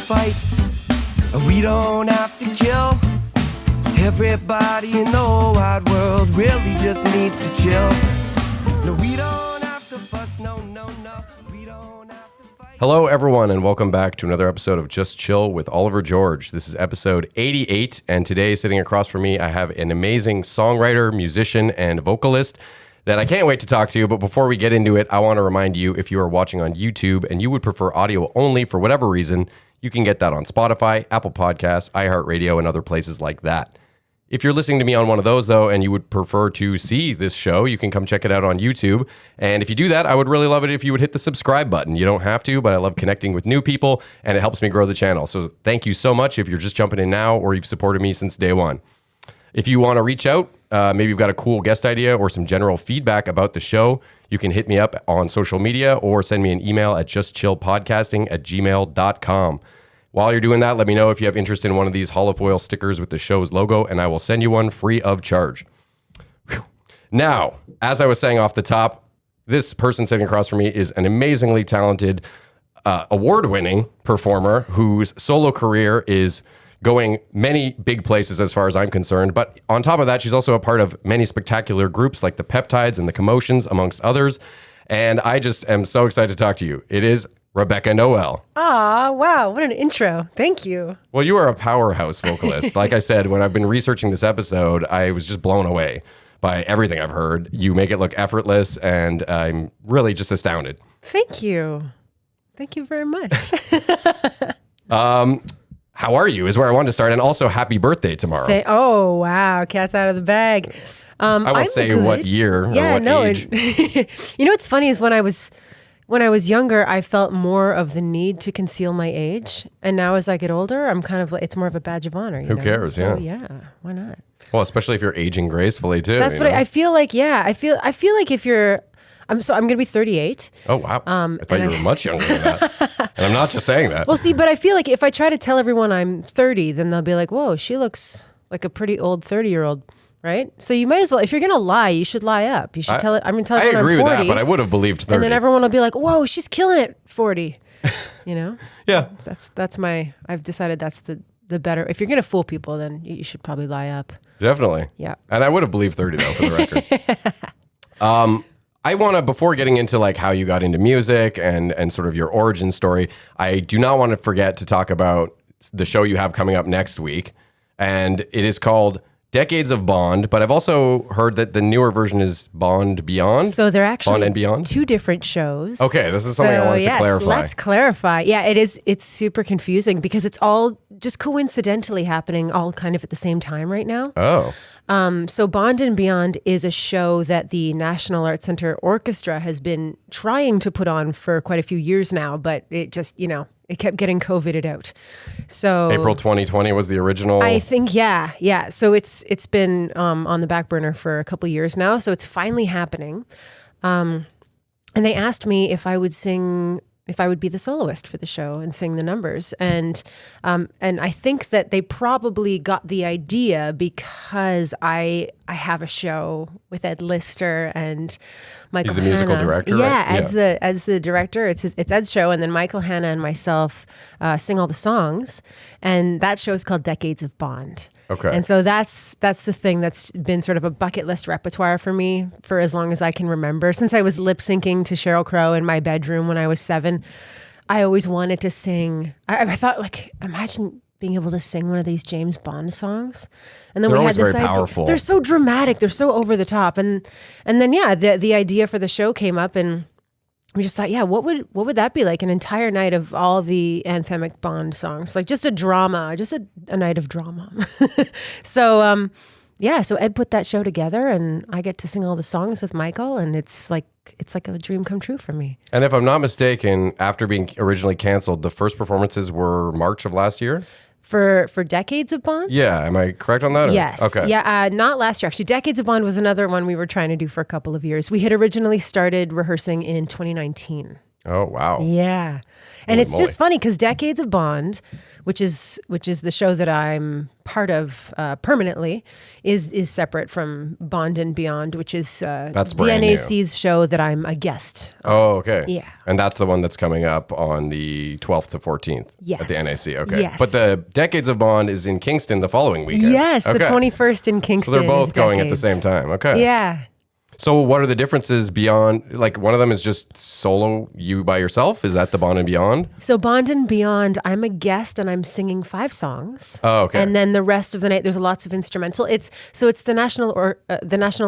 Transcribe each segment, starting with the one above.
fight. We don't have to kill. Everybody in the whole wide world really just needs to chill. No, we don't have to fuss, no, we don't have to fight. Hello, everyone, and welcome back to another episode of Just Chill with Oliver George. This is episode 88, and today, sitting across from me, I have an amazing songwriter, musician, and vocalist that I can't wait to talk to. But before we get into it, I want to remind you, if you are watching on YouTube and you would prefer audio only for whatever reason, you can get that on Spotify, Apple Podcasts, iHeartRadio, and other places like that. If you're listening to me on one of those, though, and you would prefer to see this show, you can come check it out on YouTube. And if you do that, I would really love it if you would hit the subscribe button. You don't have to, but I love connecting with new people, and it helps me grow the channel. So thank you so much if you're just jumping in now or you've supported me since day one. If you want to reach out, maybe you've got a cool guest idea or some general feedback about the show, you can hit me up on social media or send me an email at justchillpodcasting@gmail.com. While you're doing that, let me know if you have interest in one of these holofoil stickers with the show's logo, and I will send you one free of charge. Whew. Now, as I was saying off the top, this person sitting across from me is an amazingly talented, award-winning performer whose solo career is going many big places as far as I'm concerned. But on top of that, she's also a part of many spectacular groups like the Peptides and the Commotions, amongst others. And I just am so excited to talk to you. It is Rebecca Noelle. Aw, wow, what an intro. Thank you. Well, you are a powerhouse vocalist. Like I said, when I've been researching this episode, I was just blown away by everything I've heard. You make it look effortless, and I'm really just astounded. Thank you. Thank you very much. How are you is where I wanted to start. And also, happy birthday tomorrow. Oh, wow, cat's out of the bag. I won't say good. what year or what age. You know what's funny is when I was younger, I felt more of the need to conceal my age. And now as I get older, I'm kind of like, it's more of a badge of honor. Who cares? So, yeah, why not? Well, especially if you're aging gracefully too. That's what I feel like. Yeah, I feel like if you're, I'm going to be 38. Oh, wow. I thought you were much younger than that. And I'm not just saying that. Well, see, but I feel like if I try to tell everyone I'm 30, then they'll be like, whoa, she looks like a pretty old 30-year-old. Right? So you might as well, if you're going to lie, you should lie up. You should tell it. I'm going to tell I everyone agree I'm 40. with that, but I would have believed 30. And then everyone will be like, whoa, she's killing it, 40. You know? Yeah. I've decided that's the better. If you're going to fool people, then you should probably lie up. Definitely. Yeah. And I would have believed 30 though, for the record. I want to, before getting into like how you got into music and sort of your origin story, I do not want to forget to talk about the show you have coming up next week. And it is called Decades of Bond, but I've also heard that the newer version is Bond Beyond. So they're actually Bond and Beyond? two different shows. Okay, this is something I wanted to clarify. Let's clarify. Yeah, it is. It's super confusing because it's all just coincidentally happening all kind of at the same time right now. Oh. So Bond and Beyond is a show that the National Arts Center Orchestra has been trying to put on for quite a few years now, but it just, it kept getting COVIDed out. So April 2020 was the original. I think, yeah. So it's been on the back burner for a couple years now. So it's finally happening. And they asked me if I would be the soloist for the show and sing the numbers. And I think that they probably got the idea because I have a show with Ed Lister and Michael Hanna. He's the musical director, yeah, right? Ed's the director. It's Ed's show. And then Michael Hanna and myself sing all the songs. And that show is called Decades of Bond. Okay. And so that's the thing that's been sort of a bucket list repertoire for me for as long as I can remember. Since I was lip syncing to Sheryl Crow in my bedroom when I was 7, I always wanted to sing. I thought, like, imagine being able to sing one of these James Bond songs. And then They're we had always this very idea. powerful. They're so dramatic. They're so over the top. And then, yeah, the idea for the show came up, and we just thought, yeah, what would that be like? An entire night of all the anthemic Bond songs, like just a drama, just a night of drama. So, so Ed put that show together, and I get to sing all the songs with Michael, and it's like a dream come true for me. And if I'm not mistaken, after being originally canceled, the first performances were March of last year? For Decades of Bond? Yeah, am I correct on that? Or? Yes. Okay. Yeah, not last year. Actually, Decades of Bond was another one we were trying to do for a couple of years. We had originally started rehearsing in 2019. Oh, wow. Yeah. And Holy it's just moly. funny because Decades of Bond, which is the show that I'm part of permanently, is separate from Bond and Beyond, which is That's the brand new. NAC's show that I'm a guest on. Oh, okay. Yeah. And that's the one that's coming up on the 12th to 14th at the Yes. NAC. Okay. Yes. But the Decades of Bond is in Kingston the following weekend. Yes, the Okay. 21st in So Kingston. they're both is going at the Decades. same time. Okay. Yeah. So what are the differences beyond, like one of them is just solo, you by yourself? Is that the Bond and Beyond? So Bond and Beyond, I'm a guest and I'm singing 5 songs. Oh, okay. And then the rest of the night, there's lots of instrumental. It's the National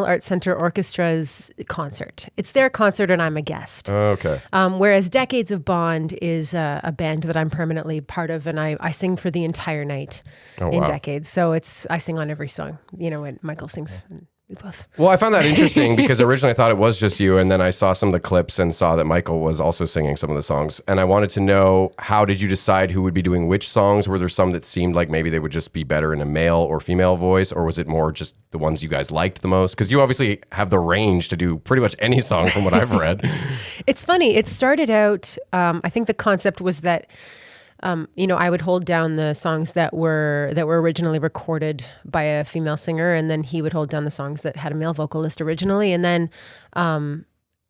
Arts Center Orchestra's concert. It's their concert, and I'm a guest. Okay. Whereas Decades of Bond is a band that I'm permanently part of, and I sing for the entire night in wow. Decades. So I sing on every song. When Michael sings. And we both. Well, I found that interesting because originally I thought it was just you, and then I saw some of the clips and saw that Michael was also singing some of the songs. And I wanted to know, how did you decide who would be doing which songs? Were there some that seemed like maybe they would just be better in a male or female voice, or was it more just the ones you guys liked the most? Because you obviously have the range to do pretty much any song from what I've read. It's funny. It started out, I think the concept was that I would hold down the songs that were originally recorded by a female singer, and then he would hold down the songs that had a male vocalist originally, and then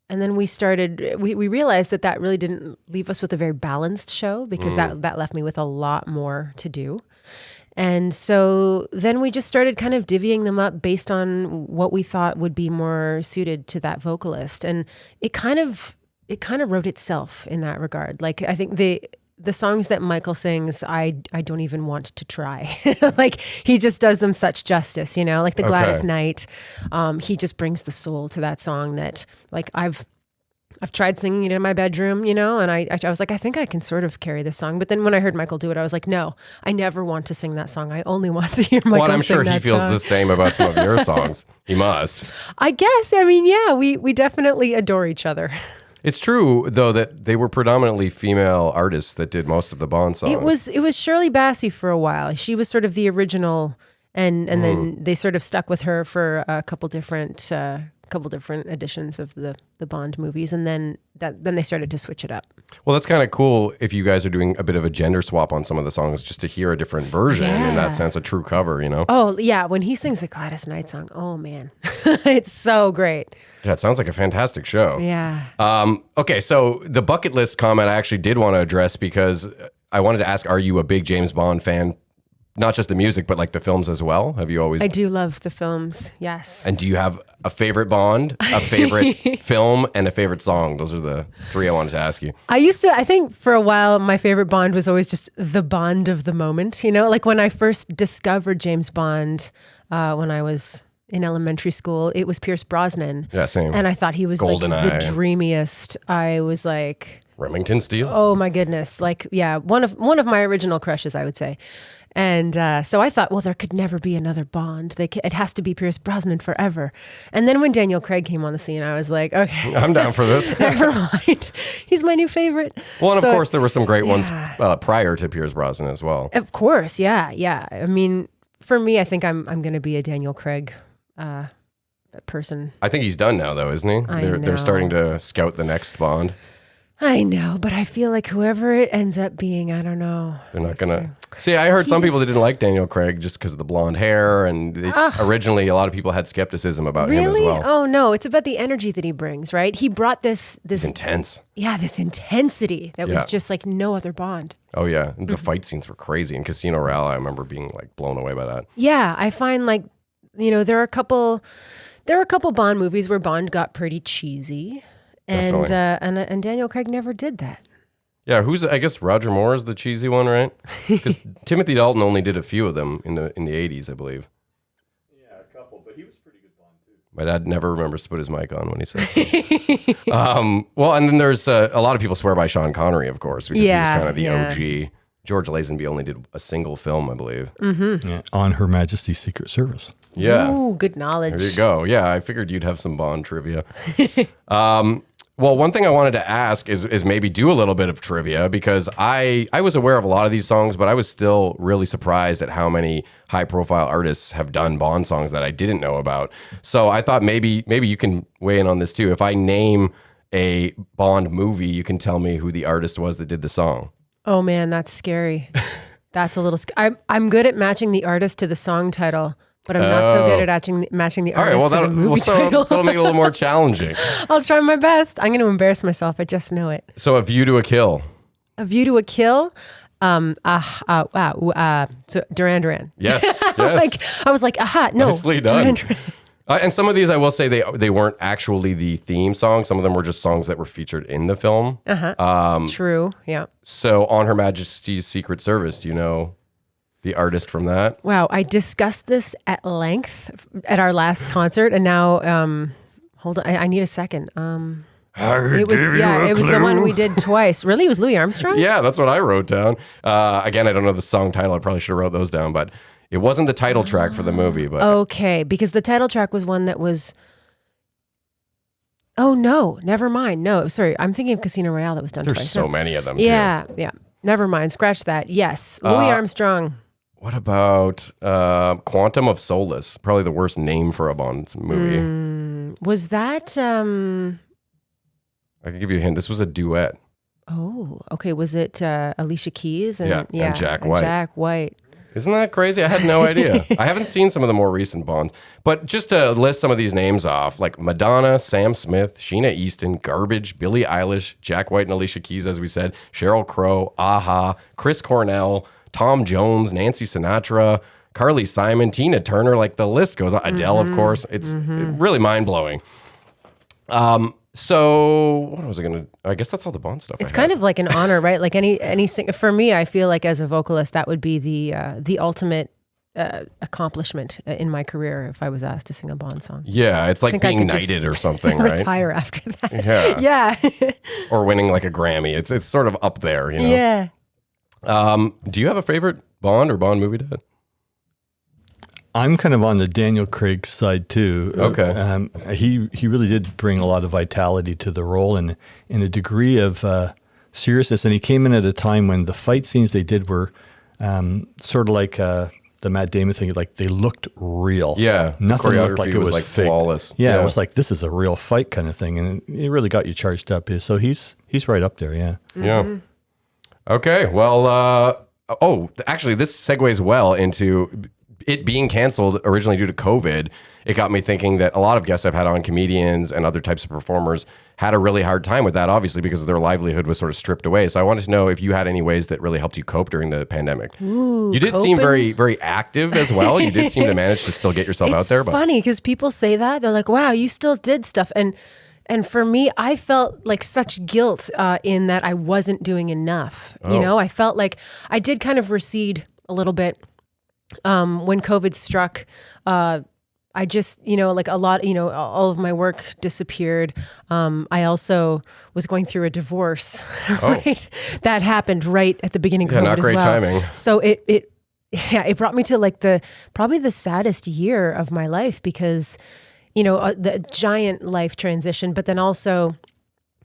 we realized that really didn't leave us with a very balanced show, because that left me with a lot more to do. And so then we just started kind of divvying them up based on what we thought would be more suited to that vocalist, and it kind of wrote itself in that regard. Like, I think the songs that Michael sings, I don't even want to try. Like, he just does them such justice, like the Gladys Knight. He just brings the soul to that song that, like, I've tried singing it in my bedroom, and I was like, I think I can sort of carry this song. But then when I heard Michael do it, I was like, no, I never want to sing that song. I only want to hear Michael Well, I'm sing sure he that feels song. the same about some of your songs. He must. I guess. I mean, yeah, we definitely adore each other. It's true, though, that they were predominantly female artists that did most of the Bond songs. It was Shirley Bassey for a while. She was sort of the original, and then they sort of stuck with her for a couple different editions of the Bond movies, and then they started to switch it up. Well, that's kind of cool if you guys are doing a bit of a gender swap on some of the songs, just to hear a different version in that sense, a true cover, Oh, yeah. When he sings the Gladys Knight song, oh, man. It's so great. Yeah, it sounds like a fantastic show. Yeah. Okay, so the bucket list comment I actually did want to address, because I wanted to ask, are you a big James Bond fan? Not just the music, but like the films as well? Have you always... I do love the films, yes. And do you have a favorite Bond, a favorite film, and a favorite song? Those are the 3 I wanted to ask you. I think for a while, my favorite Bond was always just the Bond of the moment. Like when I first discovered James Bond, when I was in elementary school, it was Pierce Brosnan. Yeah, same. And I thought he was like the GoldenEye. dreamiest. I was like... Remington Steele? Oh my goodness. Like, yeah, one of my original crushes, I would say. And so I thought, well, there could never be another Bond. It has to be Pierce Brosnan forever. And then when Daniel Craig came on the scene, I was like, okay, I'm down for this. never mind. He's my new favorite. Well, and So, of course, there were some great ones prior to Pierce Brosnan as well. Of course, yeah. I mean, for me, I think I'm going to be a Daniel Craig person. I think he's done now, though, isn't he? They're know. starting to scout the next Bond. I know, but I feel like whoever it ends up being, I don't know. They're not gonna see. I heard some people that didn't like Daniel Craig just because of the blonde hair, and originally a lot of people had skepticism about him as Really? well. Oh no, it's about the energy that he brings, right? He brought this It's intense. yeah, this intensity that was Yeah. just like no other Bond. Oh yeah, the fight scenes were crazy in Casino Royale. I remember being like blown away by that. Yeah, I find like there are a couple Bond movies where Bond got pretty cheesy, and and Daniel Craig never did that. Yeah, I guess Roger Moore is the cheesy one, right? Because Timothy Dalton only did a few of them in the 80s, I believe. Yeah, a couple, but he was pretty good Bond too. My dad never remembers to put his mic on when he says so. Well, and then there's a lot of people swear by Sean Connery, of course, because he was kind of the OG. George Lazenby only did a single film, I believe. Yeah, on Her Majesty's Secret Service. Yeah. Ooh, good knowledge. There you go. Yeah, I figured you'd have some Bond trivia. Well, one thing I wanted to ask is maybe do a little bit of trivia, because I was aware of a lot of these songs, but I was still really surprised at how many high-profile artists have done Bond songs that I didn't know about. So I thought maybe you can weigh in on this too. If I name a Bond movie, you can tell me who the artist was that did the song. Oh man, that's scary. That's a little. I'm good at matching the artist to the song title, but I'm not so good at matching the All right, artist well, to the movie title. that'll make it a little more challenging. I'll try my best. I'm going to embarrass myself. I just know it. So, A View to a Kill. A View to a Kill. So Duran Duran. Yes, yes. I was like, aha, no. Nicely done. Duran Duran. And some of these, I will say, they weren't actually the theme song. Some of them were just songs that were featured in the film. True. Yeah. So, On Her Majesty's Secret Service, do you know the artist from that? Wow. I discussed this at length at our last concert, and now, hold on. I need a second. It was the one we did twice. Really? It was Louis Armstrong? Yeah, that's what I wrote down. Again, I don't know the song title. I probably should have wrote those down, but it wasn't the title track for the movie. But okay, because the title track was one that was. Oh no, never mind. No, sorry, I'm thinking of Casino Royale that was done there's twice. so many of them. Yeah, too. yeah. Never mind. Scratch that. Yes, Louis Armstrong. What about Quantum of Solace? Probably the worst name for a Bond movie. Was that? I can give you a hint. This was a duet. Oh, okay. Was it Alicia Keys and Jack White? Jack White. Isn't that crazy? I had no idea. I haven't seen some of the more recent Bonds. But just to list some of these names off, like Madonna, Sam Smith, Sheena Easton, Garbage, Billie Eilish, Jack White and Alicia Keys, as we said, Sheryl Crow, Aha, Chris Cornell, Tom Jones, Nancy Sinatra, Carly Simon, Tina Turner, like the list goes on. Adele, of course. It's really mind-blowing. So what was I going to, I guess that's all the Bond stuff. It's kind of like an honor, right? Like any for me, I feel like as a vocalist, that would be the ultimate accomplishment in my career if I was asked to sing a Bond song. Yeah, it's like being knighted or something, right? Retire after that. Yeah. Yeah. Or winning like a Grammy. It's sort of up there, you know? Yeah. Do you have a favorite Bond or Bond movie, Dad? I'm kind of on the Daniel Craig side too. Okay. He really did bring a lot of vitality to the role and a degree of seriousness. And he came in at a time when the fight scenes they did were sort of like the Matt Damon thing. Like they looked real. Yeah. Nothing looked like it was like fake. Flawless. Yeah, it was like this is a real fight kind of thing, and it really got you charged up. So he's right up there. Yeah. Yeah. Okay. Well. Actually, this segues well into it being canceled originally due to COVID. It got me thinking that a lot of guests I've had on, comedians and other types of performers, had a really hard time with that, obviously, because their livelihood was sort of stripped away. So I wanted to know if you had any ways that really helped you cope during the pandemic. Ooh, you did seem very, very active as well. You did seem to manage to still get yourself out there. It's funny because people say that. They're like, wow, you still did stuff. And for me, I felt like such guilt in that I wasn't doing enough. You know, I felt like I did kind of recede a little bit. When COVID struck, I just, like a lot, all of my work disappeared. I also was going through a divorce, right? That happened right at the beginning of COVID not great as well. timing. So it brought me to like probably the saddest year of my life because, the giant life transition, but then also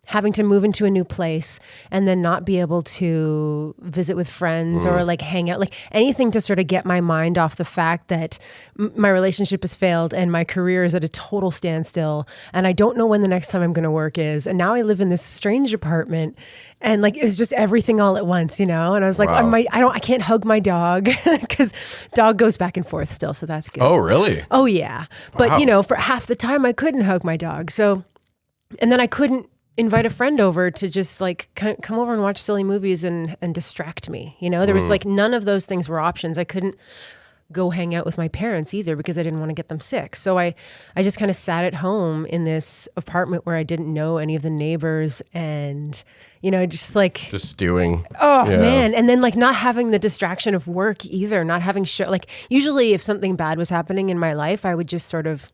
having to move into a new place and then not be able to visit with friends or like hang out, like anything to sort of get my mind off the fact that my relationship has failed and my career is at a total standstill and I don't know when the next time I'm going to work is. And now I live in this strange apartment and like, it was just everything all at once, And I was like, wow. I can't hug my dog because dog goes back and forth still. So that's good. Oh, really? Oh yeah. But Wow. for half the time I couldn't hug my dog. So, and then I couldn't invite a friend over to just like come over and watch silly movies and distract me. There was like none of those things were options. I couldn't go hang out with my parents either because I didn't want to get them sick. So I just kind of sat at home in this apartment where I didn't know any of the neighbors and, just stewing. Oh Yeah. man. And then like not having the distraction of work either, not having like usually if something bad was happening in my life, I would just sort of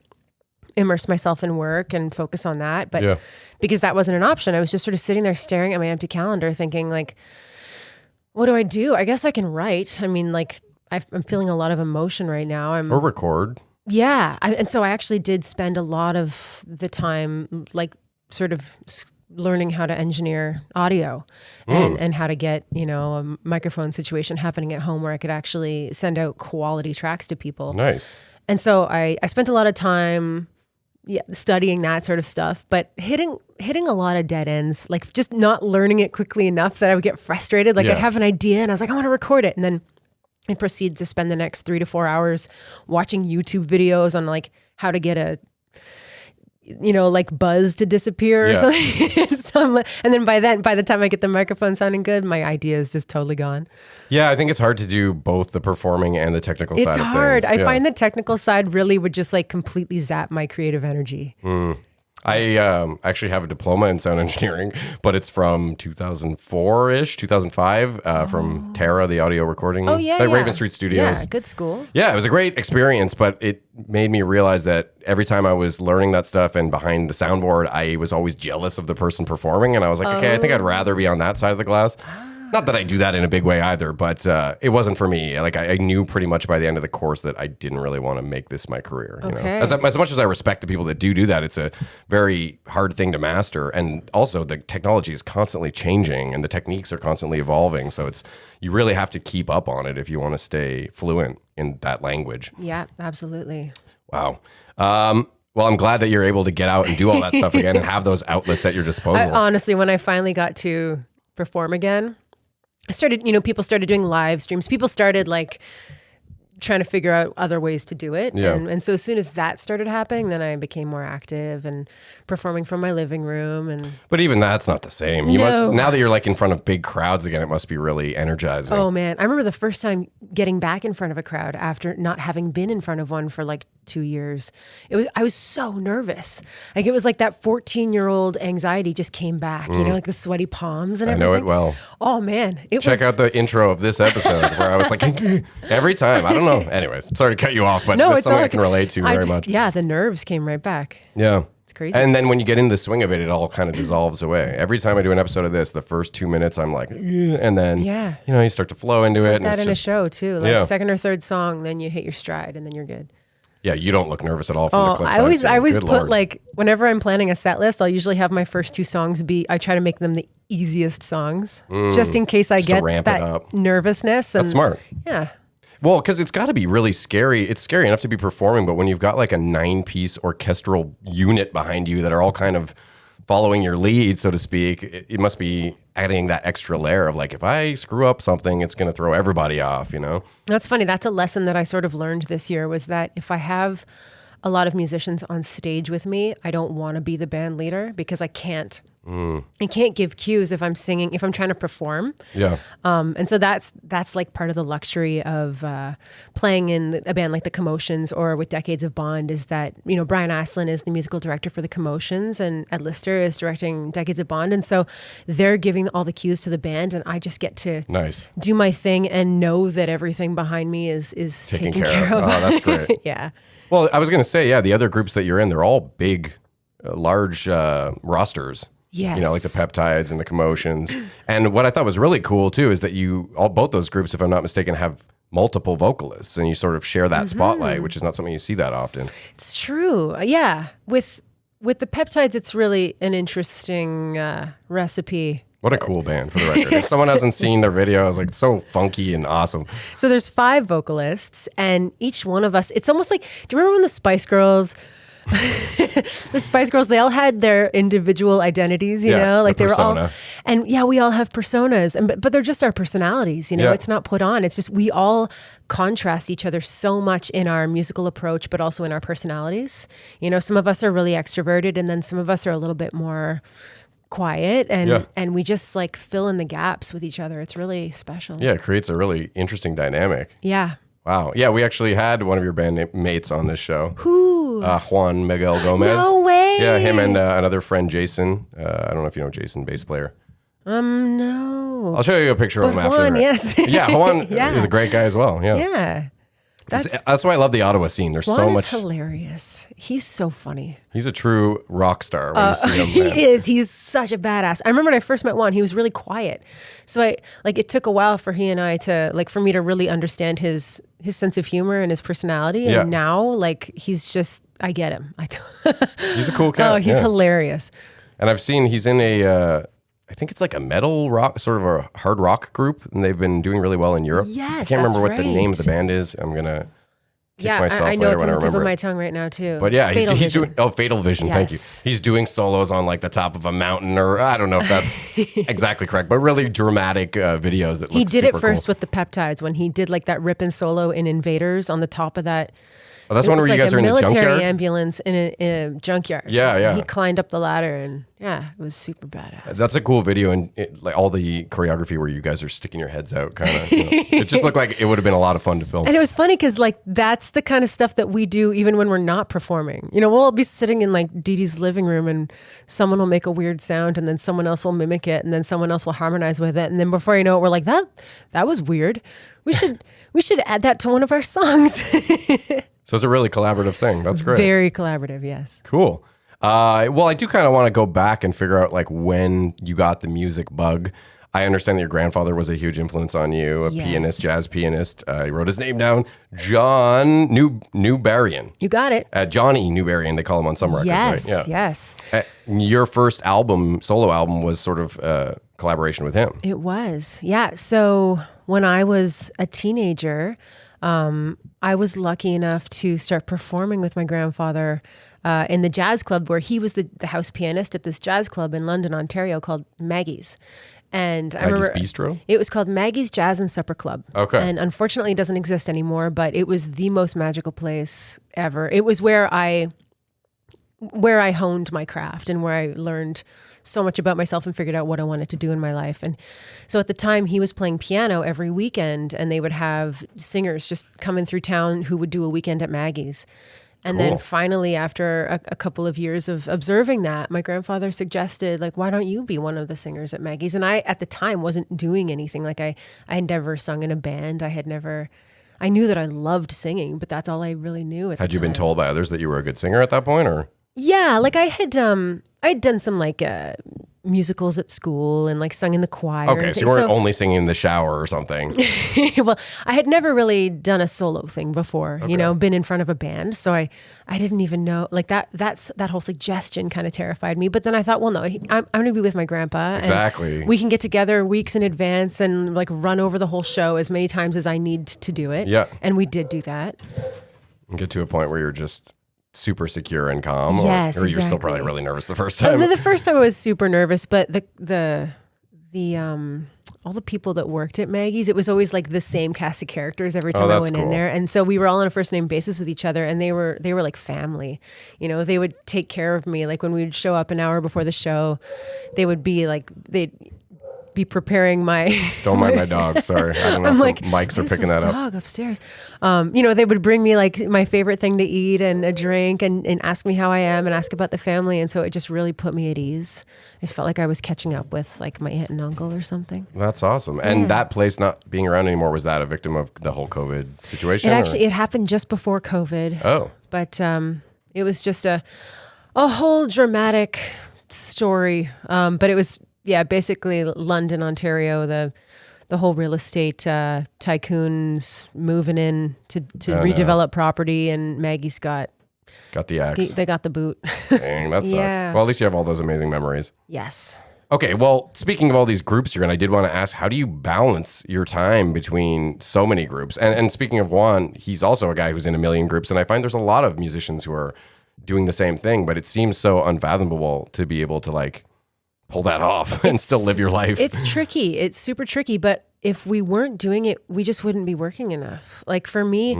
immerse myself in work and focus on that. But because that wasn't an option, I was just sort of sitting there staring at my empty calendar thinking like, what do I do? I guess I can write. I mean, like I'm feeling a lot of emotion right now. Or record. Yeah. And so I actually did spend a lot of the time like sort of learning how to engineer audio and how to get, a microphone situation happening at home where I could actually send out quality tracks to people. Nice. And so I spent a lot of time studying that sort of stuff, but hitting a lot of dead ends, like just not learning it quickly enough that I would get frustrated. Like I'd have an idea and I was like, I want to record it. And then I proceed to spend the next 3 to 4 hours watching YouTube videos on like how to get a, like buzz to disappear or something. And then by the time I get the microphone sounding good, my idea is just totally gone. Yeah, I think it's hard to do both the performing and the technical side of things. It's hard. I find the technical side really would just like completely zap my creative energy. I actually have a diploma in sound engineering, but it's from 2004-ish, 2005, from Terra, the audio recording. Oh, yeah, Raven Street Studios. Yeah, good school. Yeah, it was a great experience, but it made me realize that every time I was learning that stuff and behind the soundboard, I was always jealous of the person performing. And I was like, okay, I think I'd rather be on that side of the glass. Not that I do that in a big way either, but it wasn't for me. Like I knew pretty much by the end of the course that I didn't really want to make this my career. You know? As much as I respect the people that do that, it's a very hard thing to master. And also the technology is constantly changing and the techniques are constantly evolving. So you really have to keep up on it if you want to stay fluent in that language. Yeah, absolutely. Wow. Well, I'm glad that you're able to get out and do all that stuff again and have those outlets at your disposal. Honestly, when I finally got to perform again, I started, people started doing live streams. People started like trying to figure out other ways to do it. Yeah. And so as soon as that started happening, then I became more active and performing from my living room. But even that's not the same. Now that you're like in front of big crowds again, it must be really energizing. Oh man. I remember the first time getting back in front of a crowd after not having been in front of one for like 2 years. I was so nervous. Like it was like that 14-year-old anxiety just came back, like the sweaty palms and everything. I know it well. Oh man. Check out the intro of this episode where I was like, every time. I don't know. Anyways, sorry to cut you off, but it's something I can relate to very much. Yeah, the nerves came right back. Yeah. It's crazy. And then when you get into the swing of it, it all kind of dissolves away. Every time I do an episode of this, the first 2 minutes, I'm like, and then, you start to flow into it. Like that in a show too. Like second or third song, then you hit your stride and then you're good. Yeah, you don't look nervous at all from the clips. I always put like, whenever I'm planning a set list, I'll usually have my first 2 songs I try to make them the easiest songs, just in case I get that nervousness. That's smart. Yeah. Well, because it's got to be really scary. It's scary enough to be performing, but when you've got like a 9-piece orchestral unit behind you that are all kind of following your lead, so to speak, it must be adding that extra layer of like, if I screw up something, it's going to throw everybody off, That's funny. That's a lesson that I sort of learned this year, was that if I have a lot of musicians on stage with me, I don't want to be the band leader because I can't. I can't give cues if I'm singing, if I'm trying to perform. Yeah. And so that's like part of the luxury of playing in a band like the Commotions or with Decades of Bond, is that, Brian Aslan is the musical director for the Commotions and Ed Lister is directing Decades of Bond. And so they're giving all the cues to the band and I just get to do my thing and know that everything behind me is taken care of. Oh, that's great. Yeah. Well, I was going to say, the other groups that you're in, they're all big, large rosters. Yes. Like the Peptides and the Commotions. And what I thought was really cool too is that both those groups, if I'm not mistaken, have multiple vocalists and you sort of share that spotlight, which is not something you see that often. It's true. Yeah. With the Peptides, it's really an interesting recipe. What a cool band, for the record. If someone hasn't seen their video, I was like, so funky and awesome. So there's 5 vocalists and each one of us, it's almost like, do you remember when the Spice Girls... they all had their individual identities, like they were all, and we all have personas, but they're just our personalities, it's not put on. It's just, we all contrast each other so much in our musical approach, but also in our personalities. Some of us are really extroverted and then some of us are a little bit more quiet and we just like fill in the gaps with each other. It's really special. Yeah. It creates a really interesting dynamic. Yeah. Wow. Yeah, we actually had one of your bandmates on this show. Who? Juan Miguel Gomez. No way. Yeah, him and another friend, Jason. I don't know if you know Jason, bass player. No. I'll show you a picture of him after. Juan, yes. Yeah, Juan is a great guy as well. Yeah. Yeah. That's why I love the Ottawa scene. There's Juan so much. Is hilarious. He's so funny. He's a true rock star when you see him. He is. He's such a badass. I remember when I first met Juan, he was really quiet. So it took a while for he and I to for me to really understand his sense of humor and his personality. And now he's just, I get him. He's a cool cat. Oh, he's hilarious. And I've seen he's in I think it's like a metal rock, sort of a hard rock group, and they've been doing really well in Europe. Yes, I can't remember what right. the name of the band is. I'm gonna Yeah, myself I know later it's on when I the tip of remember my it. tongue right now too. But yeah, Fatal he's Vision. doing Fatal Vision. Thank you. Yes. He's doing solos on like the top of a mountain, or I don't know if that's exactly correct, but really dramatic videos that look He did it super first cool. with the Peptides when he did like that ripping solo in Invaders on the top of that. Oh, that's It one was where you like guys a are in the military junkyard. ambulance in a junkyard. Yeah, And yeah. he climbed up the ladder and yeah, it was super badass. That's a cool video, and like all the choreography where you guys are sticking your heads out, kind of. It just looked like it would have been a lot of fun to film. And it was funny because like that's the kind of stuff that we do even when we're not performing. You know, we'll be sitting in like Dee Dee's living room and someone will make a weird sound and then someone else will mimic it and then someone else will harmonize with it. And then before you know it, we're like, that was weird. We should add that to one of our songs. So it's a really collaborative thing. That's great. Very collaborative, yes. Cool. Well, I do kind of want to go back and figure out like when you got the music bug. I understand that your grandfather was a huge influence on you, a Yes. pianist, jazz pianist. He wrote his name down, John Noubarian. You got it. Johnny Noubarian, they call him on some records, Yes, right? yes. Your first album, solo album, was sort of collaboration with him. It was. Yeah. So when I was a teenager, I was lucky enough to start performing with my grandfather in the jazz club where he was the house pianist at this jazz club in London, Ontario called Maggie's. And I Maggie's remember Bistro? it was called Maggie's Jazz and Supper Club. Okay. And unfortunately it doesn't exist anymore, but it was the most magical place ever. It was where I honed my craft and where I learned so much about myself and figured out what I wanted to do in my life. And so at the time he was playing piano every weekend and they would have singers just coming through town who would do a weekend at Maggie's. And Cool. then finally, after a couple of years of observing that, my grandfather suggested, like, why don't you be one of the singers at Maggie's? And I, at the time, wasn't doing anything. Like I had never sung in a band. I knew that I loved singing, but that's all I really knew at the Had you been time. told by others that you were a good singer at that point, or? Yeah, like I'd done some like musicals at school and like sung in the choir. Okay, and so you weren't only singing in the shower or something. well, I had never really done a solo thing before, been in front of a band. So I didn't even know like that whole suggestion kind of terrified me. But then I thought, well, no, I'm going to be with my grandpa. Exactly. And we can get together weeks in advance and like run over the whole show as many times as I need to do it. Yeah. And we did do that. And get to a point where you're just super secure and calm, Yes, or you're still probably exactly. really nervous the first time. The first time I was super nervous, but the all the people that worked at Maggie's, it was always like the same cast of characters every time I that's went in cool. there. And so we were all on a first name basis with each other and they were like family. They would take care of me. Like when we would show up an hour before the show, they would be like, they'd be preparing my Don't mind my dog. Sorry. I don't know I'm if like, the mics are "This picking is that up. dog upstairs. They would bring me like my favorite thing to eat and a drink and ask me how I am and ask about the family. And so it just really put me at ease. I just felt like I was catching up with like my aunt and uncle or something. That's awesome. And that place not being around anymore, was that a victim of the whole COVID situation? It happened just before COVID. Oh, But it was just a whole dramatic story. But it was, basically London, Ontario, the whole real estate tycoons moving in to redevelop property, and Maggie's got the axe. they got the boot. Dang, that sucks. Yeah. Well, at least you have all those amazing memories. Yes. Okay, well, speaking of all these groups you're in, I did want to ask, how do you balance your time between so many groups? And speaking of Juan, he's also a guy who's in a million groups, and I find there's a lot of musicians who are doing the same thing, but it seems so unfathomable to be able to like pull that off and still live your life. It's tricky. It's super tricky. But if we weren't doing it, we just wouldn't be working enough. Like for me,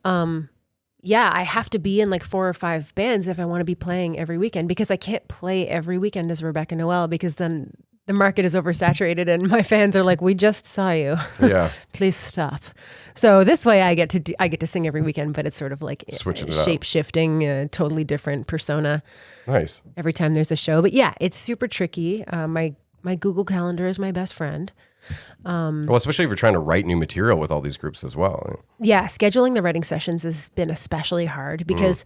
I have to be in like 4 or 5 bands if I want to be playing every weekend, because I can't play every weekend as Rebecca Noelle, because then the market is oversaturated and my fans are like, we just saw you. Yeah. Please stop. So this way I get to sing every weekend, but it's sort of like Switching it up. shape shifting, a totally different persona Nice. every time there's a show. But yeah, it's super tricky. My Google Calendar is my best friend. Well, especially if you're trying to write new material with all these groups as well. Yeah, scheduling the writing sessions has been especially hard because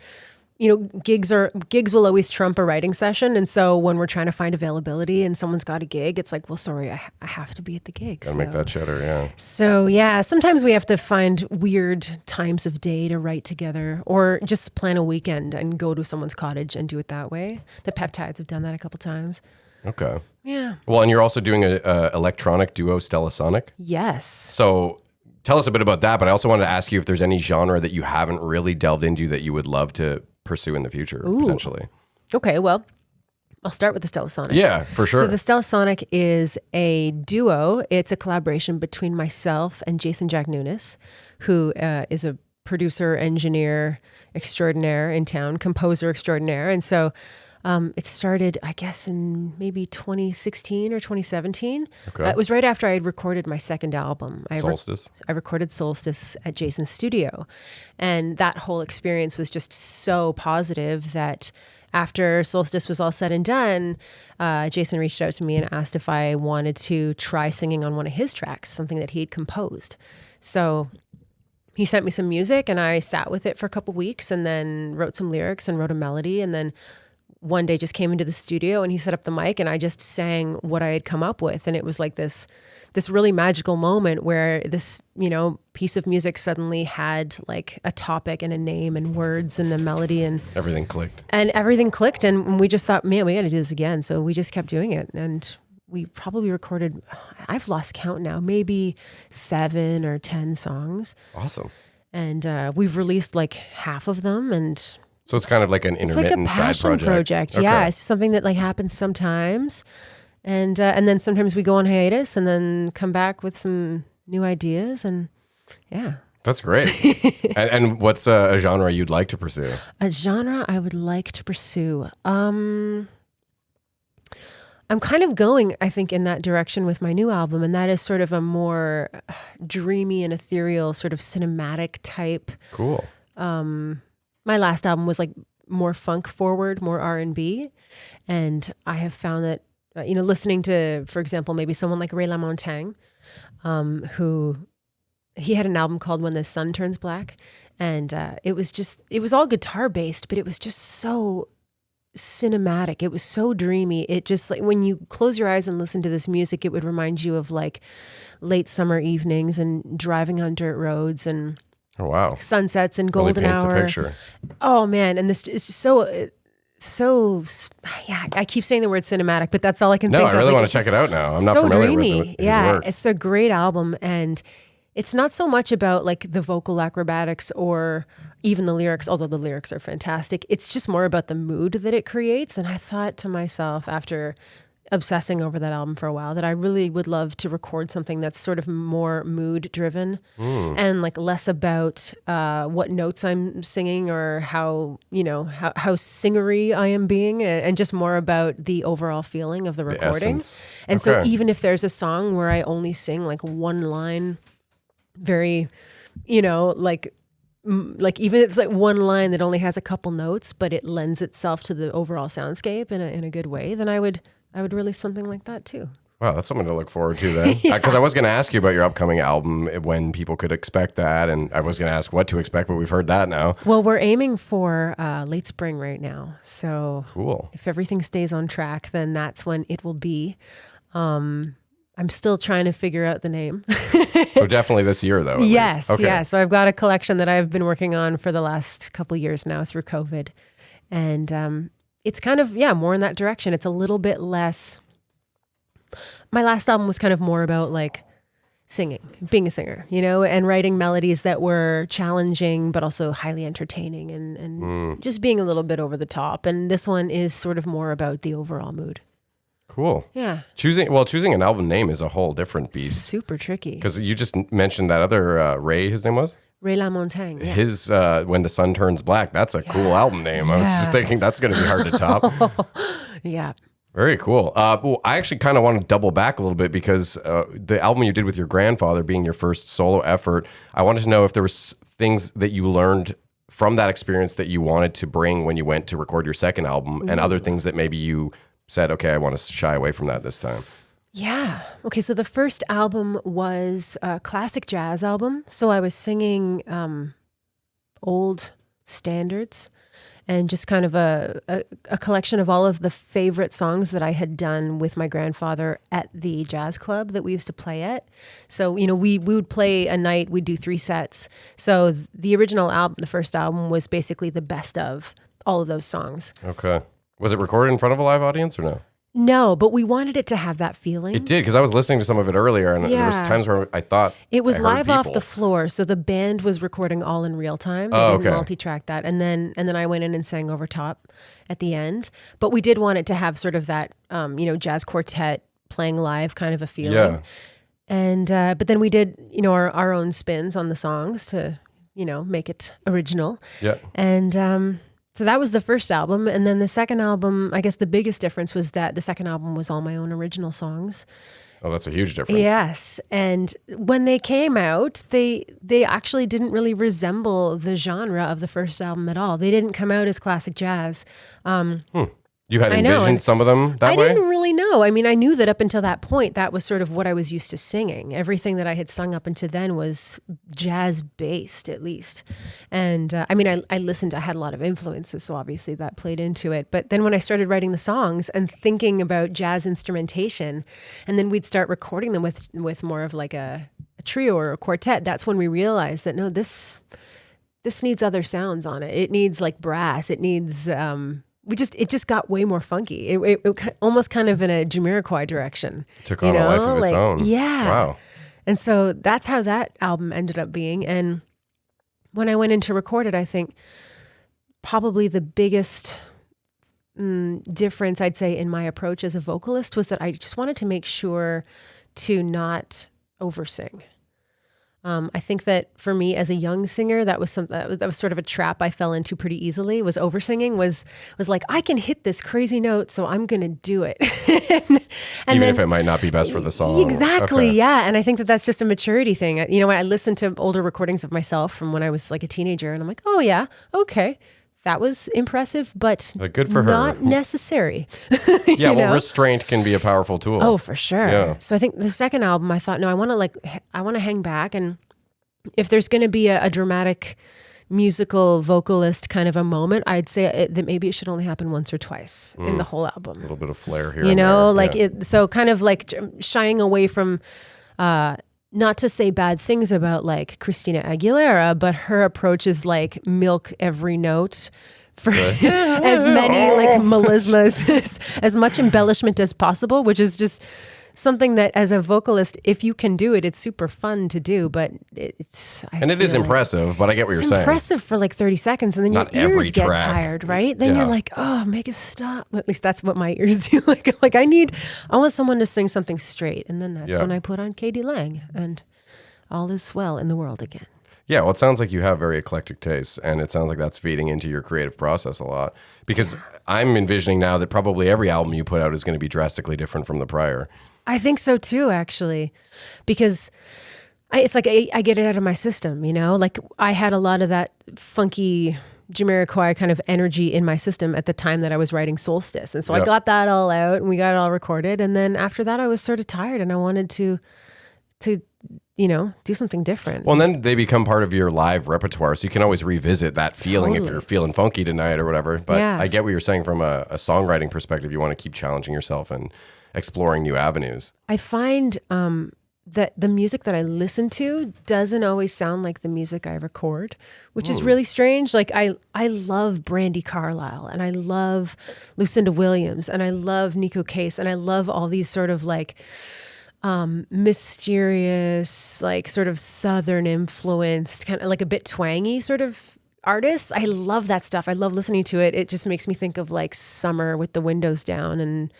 gigs will always trump a writing session, and so when we're trying to find availability and someone's got a gig, it's like, well, sorry, I have to be at the gig. Gotta make that cheddar, yeah. So yeah, sometimes we have to find weird times of day to write together, or just plan a weekend and go to someone's cottage and do it that way. The Peptides have done that a couple times. Okay. Yeah. Well, and you're also doing a electronic duo, Stellasonic. Yes. So tell us a bit about that, but I also wanted to ask you if there's any genre that you haven't really delved into that you would love to pursue in the future, potentially. Okay, well, I'll start with the Stellasonic. Yeah, for sure. So the Stellasonic is a duo. It's a collaboration between myself and Jason Jack Nunes, who is a producer, engineer extraordinaire in town, composer extraordinaire. And so it started, I guess, in maybe 2016 or 2017. Okay. It was right after I had recorded my second album. Solstice. I recorded Solstice at Jason's studio. And that whole experience was just so positive that after Solstice was all said and done, Jason reached out to me and asked if I wanted to try singing on one of his tracks, something that he had composed. So he sent me some music and I sat with it for a couple weeks and then wrote some lyrics and wrote a melody. And then one day just came into the studio and he set up the mic and I just sang what I had come up with. And it was like this really magical moment where this, piece of music suddenly had like a topic and a name and words and a melody and everything clicked. And we just thought, man, we got to do this again. So we just kept doing it. And we probably recorded, I've lost count now, maybe 7 or 10 songs. Awesome. And we've released like half of them. And so it's kind of like an intermittent it's like a passion side project. Okay. Yeah, it's something that like happens sometimes. And then sometimes we go on hiatus and then come back with some new ideas. And yeah. That's great. and what's a genre you'd like to pursue? A genre I would like to pursue. I'm kind of going, I think, in that direction with my new album, and that is sort of a more dreamy and ethereal, sort of cinematic type. Cool. My last album was like more funk forward, more R&B, and I have found that listening to, for example, maybe someone like Ray LaMontagne, who he had an album called When the Sun Turns Black, and it was all guitar based, but it was just so cinematic. It was so dreamy. It just like when you close your eyes and listen to this music, it would remind you of like late summer evenings and driving on dirt roads and oh wow, sunsets and golden really paints hour. A picture. Oh man, and this is so yeah. I keep saying the word cinematic, but that's all I can think of. No, I really Like, want to check it out now. I'm not so familiar dreamy. with his Yeah, work. it's a great album, and it's not so much about like the vocal acrobatics or even the lyrics, although the lyrics are fantastic. It's just more about the mood that it creates. And I thought to myself after obsessing over that album for a while that I really would love to record something that's sort of more mood driven and like less about what notes I'm singing or how singery I am being, and just more about the overall feeling of the recording. Essence. And so Okay. even if there's a song where I only sing like one line, very, like even if it's like one line that only has a couple notes, but it lends itself to the overall soundscape in a good way, then I would release something like that too. Wow, that's something to look forward to then. Because I was going to ask you about your upcoming album, when people could expect that, and I was going to ask what to expect, but we've heard that now. Well, we're aiming for late spring right now. So Cool. if everything stays on track, then that's when it will be. I'm still trying to figure out the name. So definitely this year, though. At Yes, least. Okay. yeah. So I've got a collection that I've been working on for the last couple of years now through COVID. And it's kind of, more in that direction. It's a little bit less. My last album was kind of more about like singing, being a singer, and writing melodies that were challenging, but also highly entertaining and just being a little bit over the top. And this one is sort of more about the overall mood. Cool. Yeah. Choosing an album name is a whole different beast. Super tricky. Because you just mentioned that other Ray, his name was? Ray LaMontagne. Yeah. His When the Sun Turns Black. That's a cool album name. I was just thinking that's going to be hard to top. Yeah. Very cool. Well, I actually kind of want to double back a little bit because the album you did with your grandfather being your first solo effort, I wanted to know if there was things that you learned from that experience that you wanted to bring when you went to record your second album and other things that maybe you said, okay, I want to shy away from that this time. Yeah. Okay. So the first album was a classic jazz album. So I was singing old standards and just kind of a collection of all of the favorite songs that I had done with my grandfather at the jazz club that we used to play at. So, we would play a night, we'd do 3 sets. So the original album, the first album, was basically the best of all of those songs. Okay. Was it recorded in front of a live audience or no? No, but we wanted it to have that feeling. It did, because I was listening to some of it earlier, and there was Yeah. times where I thought It was I heard live off people. the floor, so the band was recording all in real time. They Oh, didn't okay. multi-track that, and then I went in and sang over top at the end. But we did want it to have sort of that, jazz quartet playing live kind of a feeling. Yeah. And but then we did, our own spins on the songs to, make it original. Yeah. And so that was the first album. And then the second album, I guess the biggest difference was that the second album was all my own original songs. Oh, that's a huge difference. Yes. And when they came out, they actually didn't really resemble the genre of the first album at all. They didn't come out as classic jazz. You had I know, envisioned and some of them that I way? didn't really know. I mean, I knew that up until that point, that was sort of what I was used to singing. Everything that I had sung up until then was jazz based, at least. And I listened, I had a lot of influences, so obviously that played into it. But then when I started writing the songs and thinking about jazz instrumentation, and then we'd start recording them with more of like a trio or a quartet, that's when we realized that, no, this needs other sounds on it. It needs like brass. It needs... it just got way more funky. It almost kind of in a Jamiroquai direction. Took on a life of its own. Yeah. Wow. And so that's how that album ended up being. And when I went in to record it, I think probably the biggest difference I'd say in my approach as a vocalist was that I just wanted to make sure to not oversing. I think that for me as a young singer, that was sort of a trap I fell into pretty easily. Was oversinging was like, I can hit this crazy note, so I'm going to do it. Even if it might not be best for the song. Exactly, Okay. yeah. And I think that that's just a maturity thing. When I listen to older recordings of myself from when I was like a teenager, and I'm like, oh yeah, okay. That was impressive, but good for her. not necessary. Yeah, well, restraint can be a powerful tool. Oh, for sure. Yeah. So I think the second album, I thought, no, I want to hang back, and if there's going to be a dramatic musical vocalist kind of a moment, I'd say that maybe it should only happen once or twice in the whole album. A little bit of flair here. So kind of like shying away from, not to say bad things about like Christina Aguilera, but her approach is like milk every note for as many like melismas, as much embellishment as possible, which is just something that as a vocalist, if you can do it, it's super fun to do, but it is impressive, but I get what you're it's saying. impressive for like 30 seconds, and then Not your every ears get track. tired, right? Then Yeah. you're like, oh, make it stop. At least that's what my ears do. like I want someone to sing something straight, and then that's Yeah. when I put on Katie Lang, and all is well in the world again. Yeah, well, it sounds like you have very eclectic tastes, and it sounds like that's feeding into your creative process a lot. Because I'm envisioning now that probably every album you put out is going to be drastically different from the prior. I think so too, actually, because it's like I get it out of my system, Like I had a lot of that funky Jamiroquai kind of energy in my system at the time that I was writing Solstice, and so I Yep. got that all out, and we got it all recorded, and then after that, I was sort of tired, and I wanted to do something different. Well, and then they become part of your live repertoire, so you can always revisit that feeling if Totally. you're feeling funky tonight or whatever. But Yeah. I get what you're saying from a songwriting perspective. You want to keep challenging yourself and exploring new avenues. I find that the music that I listen to doesn't always sound like the music I record, which is really strange. Like I love Brandi Carlile, and I love Lucinda Williams, and I love Nico Case, and I love all these sort of like mysterious, like sort of Southern influenced, kind of like a bit twangy sort of artists. I love that stuff. I love listening to it. It just makes me think of like summer with the windows down and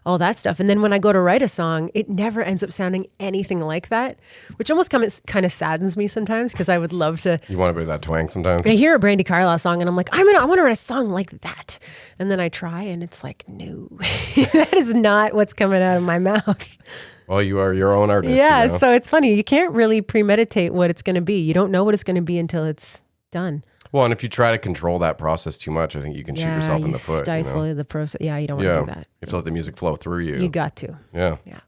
all that stuff. And then when I go to write a song, it never ends up sounding anything like that, which almost kind of saddens me sometimes, because I would love to. You want a bit of that twang sometimes? I hear a Brandi Carlile song and I'm like, I want to write a song like that. And then I try and it's like, no, that is not what's coming out of my mouth. Well, you are your own artist. Yeah, you know? so it's funny. You can't really premeditate what it's going to be. You don't know what it's going to be until it's done. Well, and if you try to control that process too much, I think you can shoot yourself in the foot. Stifle the process. Yeah, you don't want to do that. You have to let the music flow through you. You got to. Yeah. Yeah.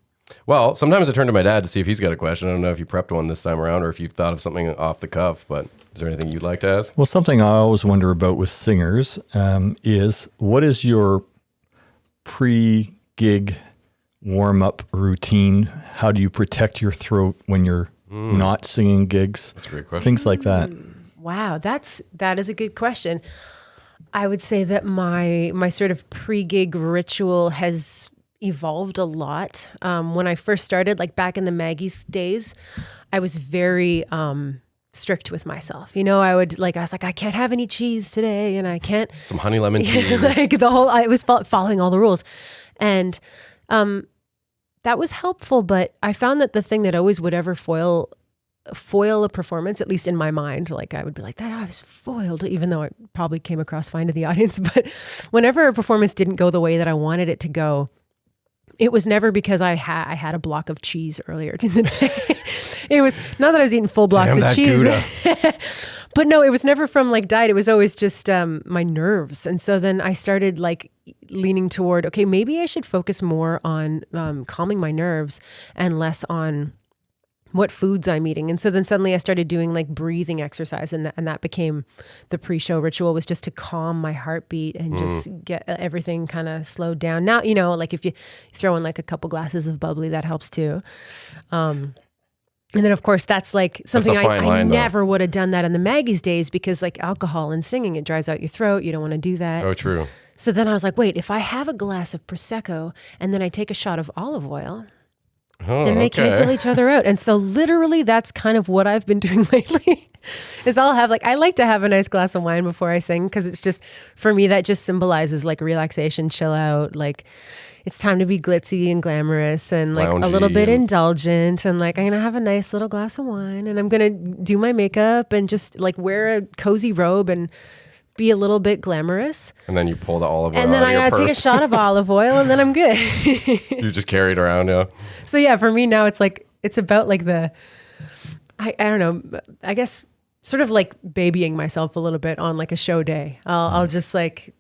Well, sometimes I turn to my dad to see if he's got a question. I don't know if you prepped one this time around or if you've thought of something off the cuff, but is there anything you'd like to ask? Well, something I always wonder about with singers is what is your pre-gig warm-up routine? How do you protect your throat when you're not singing gigs? That's a great question. Things like that. Wow, that is a good question. I would say that my sort of pre-gig ritual has evolved a lot. When I first started, like back in the Maggie's days, I was very strict with myself. You know, I was like, I can't have any cheese today, and I can't Some honey lemon tea. like I was following all the rules, and that was helpful. But I found that the thing that always would ever foil a performance, at least in my mind, like I would be like, that I was foiled, even though it probably came across fine to the audience. But whenever a performance didn't go the way that I wanted it to go, it was never because I had a block of cheese earlier in the day. It was not that I was eating full blocks of cheese. But no, it was never from like diet. It was always just my nerves. And so then I started like leaning toward, okay, maybe I should focus more on calming my nerves and less on what foods I'm eating. And so then suddenly I started doing like breathing exercise, and that became the pre-show ritual, was just to calm my heartbeat and just get everything kind of slowed down. Now, you know, like if you throw in like a couple glasses of bubbly, that helps too. And then of course that's like something I never would have done that in the Maggie's days, because like alcohol and singing, it dries out your throat. You don't want to do that. Oh, true. So then I was like, wait, if I have a glass of Prosecco and then I take a shot of olive oil, then they cancel each other out. And so literally that's kind of what I've been doing lately is I'll have like, I like to have a nice glass of wine before I sing, because it's just, for me, that just symbolizes like relaxation, chill out. Like it's time to be glitzy and glamorous and like a little bit indulgent. And like, I'm going to have a nice little glass of wine and I'm going to do my makeup and just like wear a cozy robe and be a little bit glamorous. And then you pull the olive oil and then I gotta take a shot of olive oil and then I'm good. You just carry it around, yeah. So yeah, for me now it's like, it's about like I don't know, I guess sort of like babying myself a little bit on like a show day. I'll just like,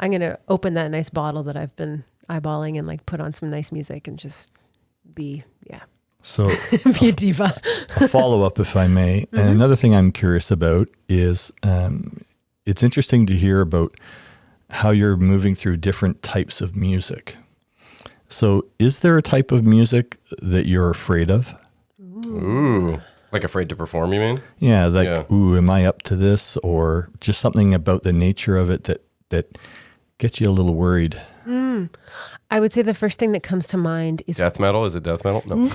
I'm going to open that nice bottle that I've been eyeballing and like put on some nice music and just be, So be a diva. a follow-up, if I may. And another thing I'm curious about is it's interesting to hear about how you're moving through different types of music. So is there a type of music that you're afraid of? Ooh. Like afraid to perform, you mean? Yeah, like, ooh, am I up to this? Or just something about the nature of it that gets you a little worried? I would say the first thing that comes to mind is Death metal? Is it death metal? No.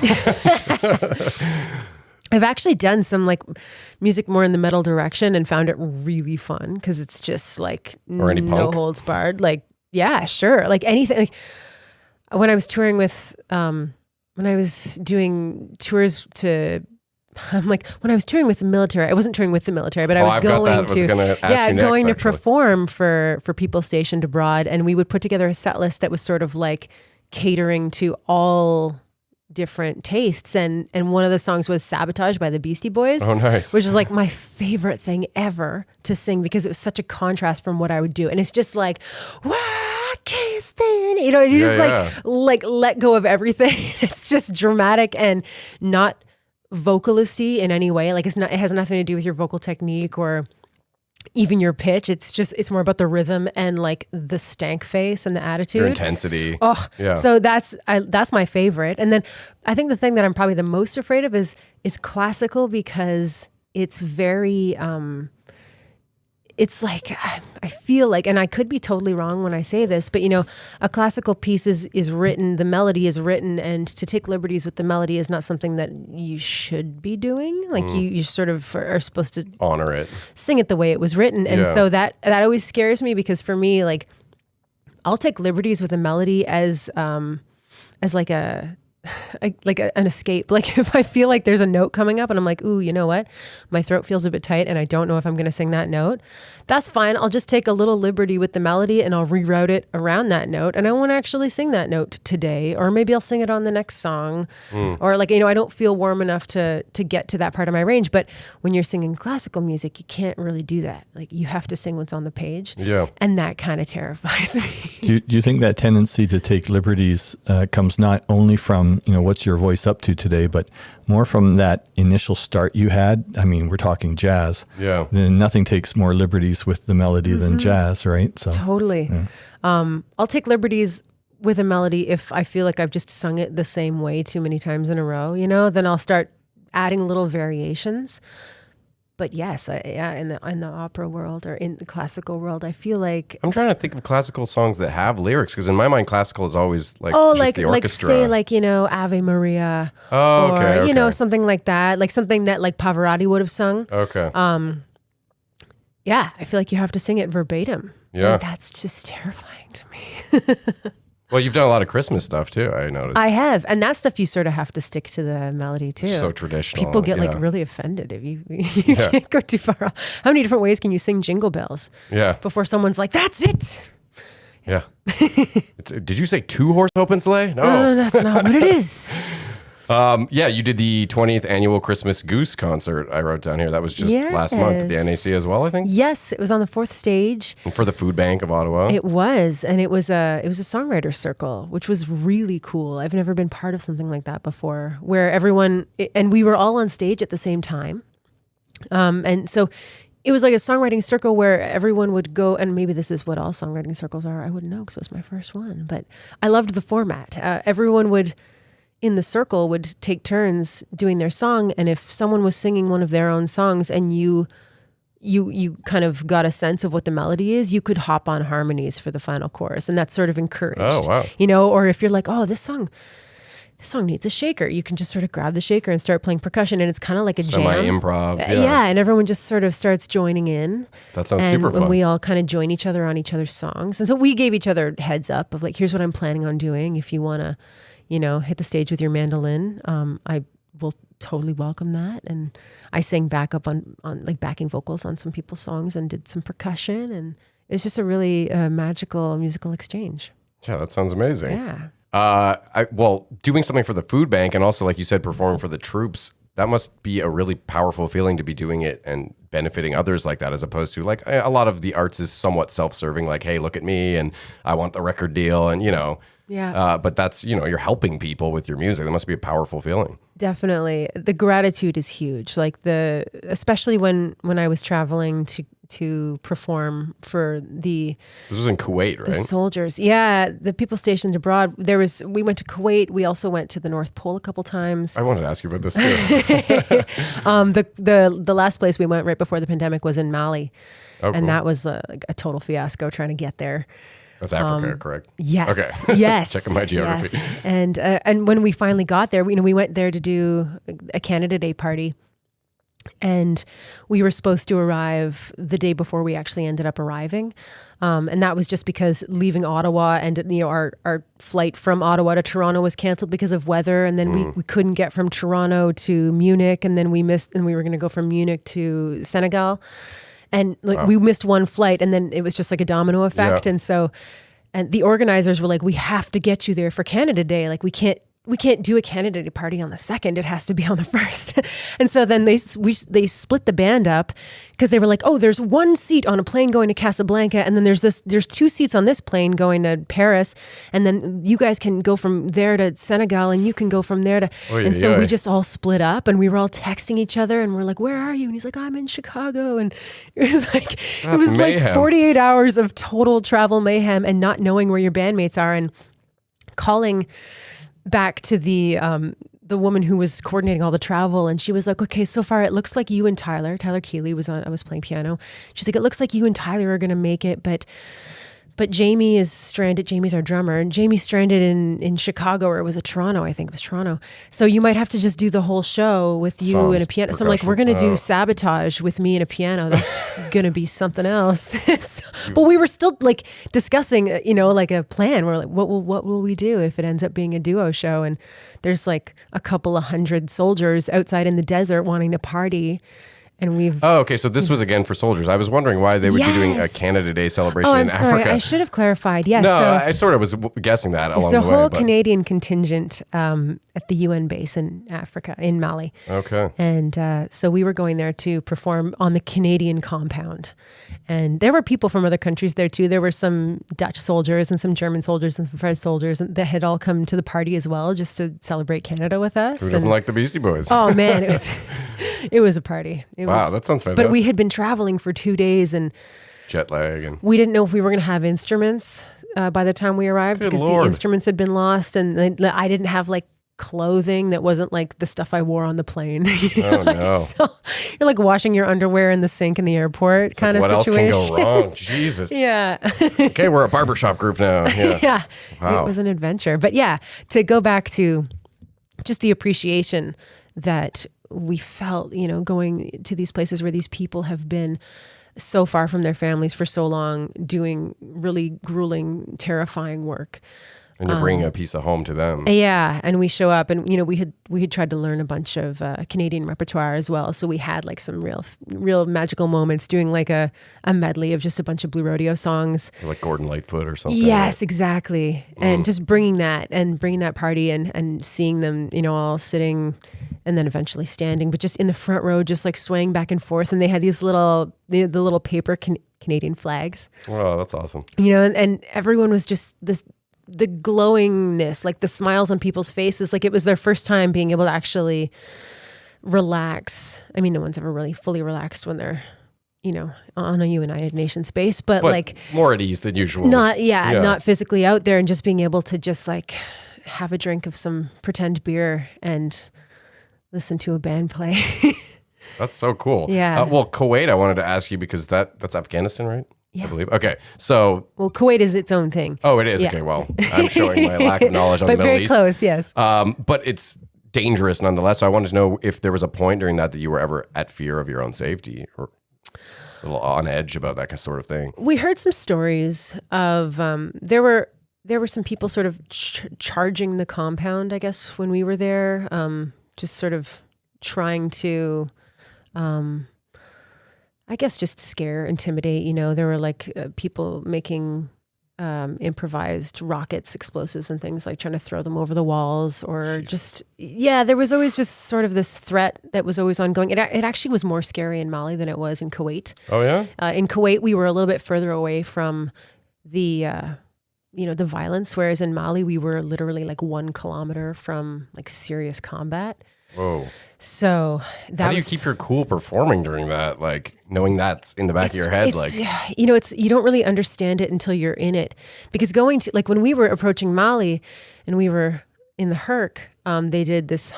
I've actually done some like music more in the metal direction and found it really fun, because it's just like or any no punk? holds barred. Like, yeah, sure. Like anything. Like when I was touring with, when I was doing tours to, when I was touring with the military, I wasn't touring with the military, but I was going to perform for people stationed abroad. And we would put together a set list that was sort of like catering to all different tastes, and one of the songs was Sabotage by the Beastie Boys. Oh, nice. Which is like my favorite thing ever to sing, because it was such a contrast from what I would do. And it's just like, wow, I can't stand it. You know, you just like let go of everything. It's just dramatic and not vocalisty in any way. Like it has nothing to do with your vocal technique or even your pitch. It's more about the rhythm and like the stank face and the attitude, your intensity. Oh, yeah. So that's my favorite. And then I think the thing that I'm probably the most afraid of is classical, because it's very, it's like, I feel like, and I could be totally wrong when I say this, but you know, a classical piece is written, the melody is written, and to take liberties with the melody is not something that you should be doing. Like you sort of are supposed to honor it, sing it the way it was written. And so that always scares me, because for me, like I'll take liberties with a melody as like an escape. Like if I feel like there's a note coming up and I'm like, ooh, you know what? My throat feels a bit tight and I don't know if I'm going to sing that note. That's fine. I'll just take a little liberty with the melody and I'll reroute it around that note. And I won't actually sing that note today, or maybe I'll sing it on the next song. Or like, you know, I don't feel warm enough to get to that part of my range. But when you're singing classical music, you can't really do that. Like you have to sing what's on the page. Yeah. And that kind of terrifies me. Do you think that tendency to take liberties comes not only from, you know, what's your voice up to today, but more from that initial start you had? I mean, we're talking jazz. Yeah. Then nothing takes more liberties with the melody than jazz, right? So totally. Yeah. I'll take liberties with a melody if I feel like I've just sung it the same way too many times in a row, you know, then I'll start adding little variations. But yes, in the opera world or in the classical world, I feel like I'm trying to think of classical songs that have lyrics, because in my mind, classical is always like oh, just like the like orchestra. say like Ave Maria, Oh, okay, or okay. something like that, like something that like Pavarotti would have sung. Okay. Yeah, I feel like you have to sing it verbatim. Yeah. And that's just terrifying to me. Well, you've done a lot of Christmas stuff too, I noticed. I have, and that stuff you sort of have to stick to the melody too. So traditional. People get yeah. like really offended if you can't go too far off. How many different ways can you sing Jingle Bells Yeah. before someone's like, "That's it"? Yeah. Did you say 2-horse open sleigh? No. That's not what it is. Yeah, you did the 20th annual Christmas Goose concert. I wrote down here. That was just last month at the Yes. NAC as well, I think. Yes, it was on the 4th stage. And for the Food Bank of Ottawa. It was, and it was a songwriter circle, which was really cool. I've never been part of something like that before, where everyone and we were all on stage at the same time, and so it was like a songwriting circle where everyone would go, and maybe this is what all songwriting circles are. I wouldn't know because it was my first one, but I loved the format. Everyone would. In the circle would take turns doing their song, and if someone was singing one of their own songs and you kind of got a sense of what the melody is, you could hop on harmonies for the final chorus, and that's sort of encouraged. Oh, wow. Or if you're like, oh, this song needs a shaker, you can just sort of grab the shaker and start playing percussion, and it's kind of like a jam. Semi-improv. Yeah, and everyone just sort of starts joining in. That sounds and super fun. when we all kind of join each other on each other's songs. And so we gave each other heads up of like, here's what I'm planning on doing. If you want to, hit the stage with your mandolin, I will totally welcome that. And I sang backup on like backing vocals on some people's songs and did some percussion. And it's just a really magical musical exchange. Yeah, that sounds amazing. Yeah. Doing something for the food bank and also, like you said, performing for the troops, that must be a really powerful feeling to be doing it and benefiting others like that, as opposed to like a lot of the arts is somewhat self-serving, like, hey, look at me and I want the record deal. And, Yeah. but that's, you're helping people with your music. That must be a powerful feeling. Definitely. The gratitude is huge. Like especially when I was traveling to perform for This was in Kuwait, right? the soldiers. Yeah. The people stationed abroad. We went to Kuwait. We also went to the North Pole a couple times. I wanted to ask you about this too. The last place we went right before the pandemic was in Mali. Oh, And cool. that was a total fiasco trying to get there. That's Africa, correct? Yes. Okay. Yes. Checking my geography. Yes. And when we finally got there, we went there to do a Canada Day party. And we were supposed to arrive the day before we actually ended up arriving. And that was just because leaving Ottawa and, our flight from Ottawa to Toronto was canceled because of weather. And then we couldn't get from Toronto to Munich. And then we were going to go from Munich to Senegal. And we missed one flight, and then it was just like a domino effect. Yeah. And the organizers were like, we have to get you there for Canada Day. Like we can't do a Canada Day party on the 2nd. It has to be on the 1st. And so then they split the band up because they were like, oh, there's one seat on a plane going to Casablanca, and then there's 2 seats on this plane going to Paris, and then you guys can go from there to Senegal, and you can go from there to. And so we just all split up, and we were all texting each other, and we're like, where are you? And he's like, I'm in Chicago, and it was like mayhem. like 48 hours of total travel mayhem and not knowing where your bandmates are, and calling back to the woman who was coordinating all the travel, and she was like, okay, so far it looks like you and Tyler Keeley I was playing piano. She's like, it looks like you and Tyler are going to make it, but Jamie is stranded. Jamie's our drummer, and Jamie's stranded in Chicago, or it was Toronto. I think it was Toronto. So you might have to just do the whole show with you Songs, and a piano. So I'm like, we're going to do Sabotage with me and a piano. That's going to be something else. But we were still like discussing, like a plan. We're like, what will we do if it ends up being a duo show? And there's like a couple of 100 soldiers outside in the desert wanting to party. And we've... Oh, okay. So this was again for soldiers. I was wondering why they would be doing a Yes. Canada Day celebration I'm in sorry. Africa. I should have clarified. Yes. No, so I sort of was guessing that it's along the the way. whole but- Canadian contingent at the UN base in Africa, in Mali. Okay. And so we were going there to perform on the Canadian compound. And there were people from other countries there too. There were some Dutch soldiers and some German soldiers and some French soldiers that had all come to the party as well, just to celebrate Canada with us. Who doesn't like the Beastie Boys? Oh man, it was a party. Wow, that sounds fantastic. But we had been traveling for 2 days, and Jet lag and we didn't know if we were going to have instruments by the time we arrived, Good because Lord. the instruments had been lost, and I didn't have like clothing that wasn't like the stuff I wore on the plane. Oh no. So you're like washing your underwear in the sink in the airport kind of What situation. else can go wrong? Jesus. Yeah. Okay, we're a barbershop group now. Yeah. Yeah. Wow. It was an adventure. But yeah, to go back to just the appreciation that we felt, going to these places where these people have been so far from their families for so long, doing really grueling, terrifying work. And you're bringing a piece of home to them. Yeah, and we show up, and we had tried to learn a bunch of Canadian repertoire as well. So we had like some real magical moments doing like a medley of just a bunch of Blue Rodeo songs. Like Gordon Lightfoot or something. Yes, exactly. And just bringing that party and seeing them, all sitting and then eventually standing, but just in the front row, just like swaying back and forth. And they had these the little paper Canadian flags. Oh, that's awesome. And everyone was just the glowingness, like the smiles on people's faces, like it was their first time being able to actually relax. I mean, no one's ever really fully relaxed when they're, on a United Nations base, but like more at ease than usual. Not physically out there, and just being able to just like have a drink of some pretend beer and listen to a band play. That's so cool. Yeah. Well, Kuwait, I wanted to ask you because that's Afghanistan, right? Yeah. I believe. Okay. So. Well, Kuwait is its own thing. Oh, it is. Yeah. Okay. Well, I'm showing my lack of knowledge on the But Middle very East. close, yes. But it's dangerous nonetheless. So I wanted to know if there was a point during that you were ever at fear of your own safety or a little on edge about that sort of thing. We heard some stories of there were some people sort of charging the compound, I guess, when we were there, just sort of trying to, I guess, just scare, intimidate. There were like people making improvised rockets, explosives and things, like trying to throw them over the walls or there was always just sort of this threat that was always ongoing. It actually was more scary in Mali than it was in Kuwait. Oh, yeah? In Kuwait, we were a little bit further away from the violence, whereas in Mali, we were literally like 1 kilometer from like serious combat. Whoa. So how do you keep your cool performing during that? Like knowing that's in the back of your head, you don't really understand it until you're in it, because going to like when we were approaching Mali and we were in the Herc, they did this,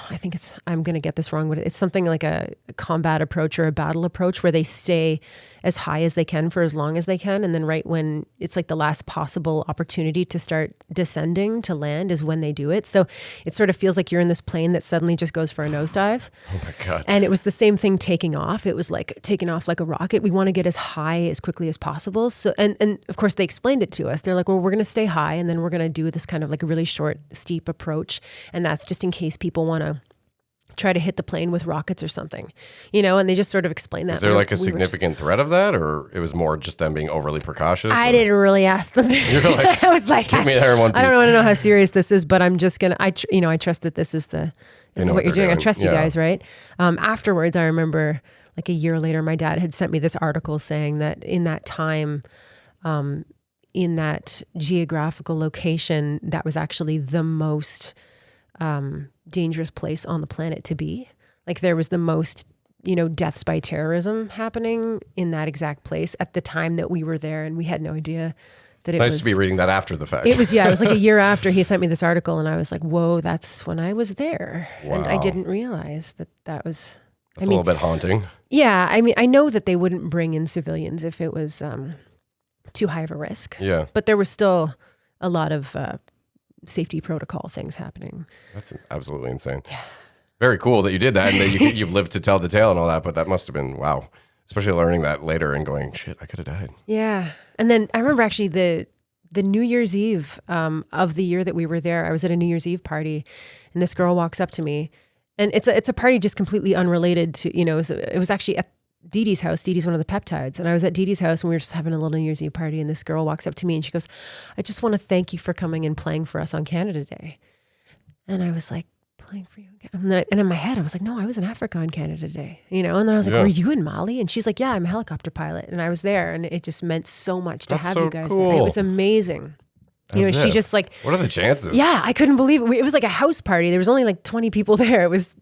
I'm going to get this wrong, but it's something like a combat approach or a battle approach where they stay as high as they can for as long as they can. And then right when it's like the last possible opportunity to start descending to land is when they do it. So it sort of feels like you're in this plane that suddenly just goes for a nosedive. Oh my God. And it was the same thing taking off. It was like taking off like a rocket. We want to get as high as quickly as possible. So, and of course they explained it to us. They're like, well, we're going to stay high and then we're going to do this kind of like a really short, steep approach. And that's just in case people want to try to hit the plane with rockets or something, and they just sort of explain that. Is there like a significant threat of that, or it was more just them being overly precautious? I didn't really ask them. You're like, I was like, give me there in one piece. I don't want to know how serious this is, but I'm just going to, I trust that this is what you're doing. I trust you guys, right? Afterwards, I remember like a year later, my dad had sent me this article saying that in that time, in that geographical location, that was actually the most dangerous place on the planet to be. Like there was the most, deaths by terrorism happening in that exact place at the time that we were there, and we had no idea that it's nice to be reading that after the fact. It was like a year after he sent me this article, and I was like, whoa, that's when I was there. Wow. And I didn't realize that was... That's a little bit haunting. Yeah, I know that they wouldn't bring in civilians if it was too high of a risk. Yeah. But there was still a lot of safety protocol things happening. That's absolutely insane. Yeah. Very cool that you did that and that you've lived to tell the tale and all that, but that must have been, wow. Especially learning that later and going, shit, I could have died. Yeah. And then I remember actually the New Year's Eve of the year that we were there, I was at a New Year's Eve party and this girl walks up to me, and it's a party just completely unrelated to, it was actually at Dee Dee's house. Dee Dee's one of the Peptides. And I was at Dee Dee's house and we were just having a little New Year's Eve party, and this girl walks up to me and she goes, I just want to thank you for coming and playing for us on Canada Day. And I was like, playing for you? And in my head, I was like, no, I was in Africa on Canada Day, And then I was like, were you in Mali? And she's like, yeah, I'm a helicopter pilot. And I was there, and it just meant so much to have you guys cool. there. It was amazing. She just like... What are the chances? Yeah, I couldn't believe it. It was like a house party. There was only like 20 people there. It was,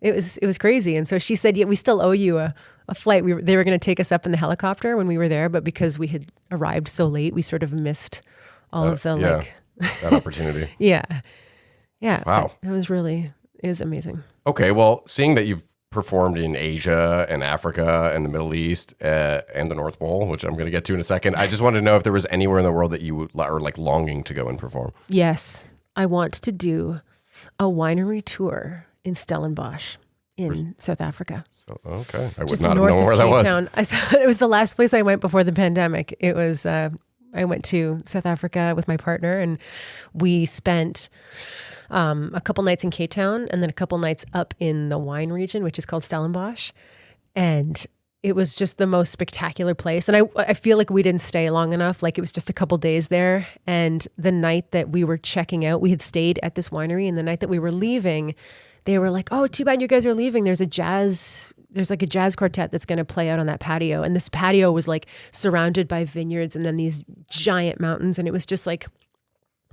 it was crazy. And so she said, yeah, we still owe you a flight. They were going to take us up in the helicopter when we were there, but because we had arrived so late, we sort of missed all of the that opportunity. Yeah. Yeah. Wow. It was amazing. Okay, well, seeing that you've performed in Asia and Africa and the Middle East and the North Pole, which I'm going to get to in a second, I just wanted to know if there was anywhere in the world that you are like longing to go and perform. Yes. I want to do a winery tour in Stellenbosch in South Africa. So, okay, I would Just not have north known of where that Cape was. Town. It was the last place I went before the pandemic. It was, I went to South Africa with my partner, and we spent a couple nights in Cape Town and then a couple nights up in the wine region, which is called Stellenbosch. And it was just the most spectacular place. And I feel like we didn't stay long enough. Like it was just a couple days there. And the night that we were checking out, we had stayed at this winery. And the night that we were leaving, they were like, "Oh, too bad you guys are leaving. There's like a jazz quartet that's going to play out on that patio." And this patio was like surrounded by vineyards and then these giant mountains. And it was just like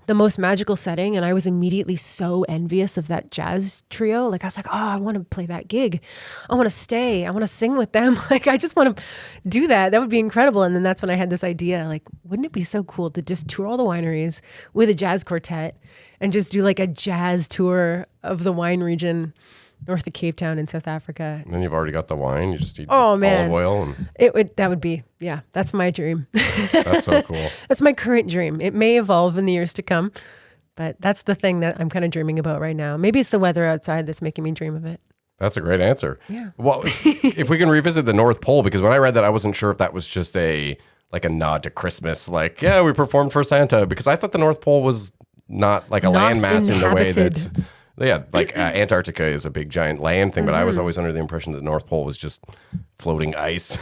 the most magical setting. And I was immediately so envious of that jazz trio. Like I was like, "Oh, I want to play that gig. I want to stay. I want to sing with them." Like I just want to do that. That would be incredible. And then that's when I had this idea, like, wouldn't it be so cool to just tour all the wineries with a jazz quartet and just do like a jazz tour of the wine region north of Cape Town in South Africa. And then you've already got the wine. You just eat man. olive oil. And That would be, yeah, that's my dream. that's so cool. That's my current dream. It may evolve in the years to come, but that's the thing that I'm kind of dreaming about right now. Maybe it's the weather outside that's making me dream of it. That's a great answer. Yeah. Well, if we can revisit the North Pole, because when I read that, I wasn't sure if that was just a nod to Christmas. Like, yeah, we performed for Santa, because I thought the North Pole was not like a Not landmass in the way inhabited. that, yeah, like Antarctica is a big giant land thing, but I was always under the impression that the North Pole was just floating ice.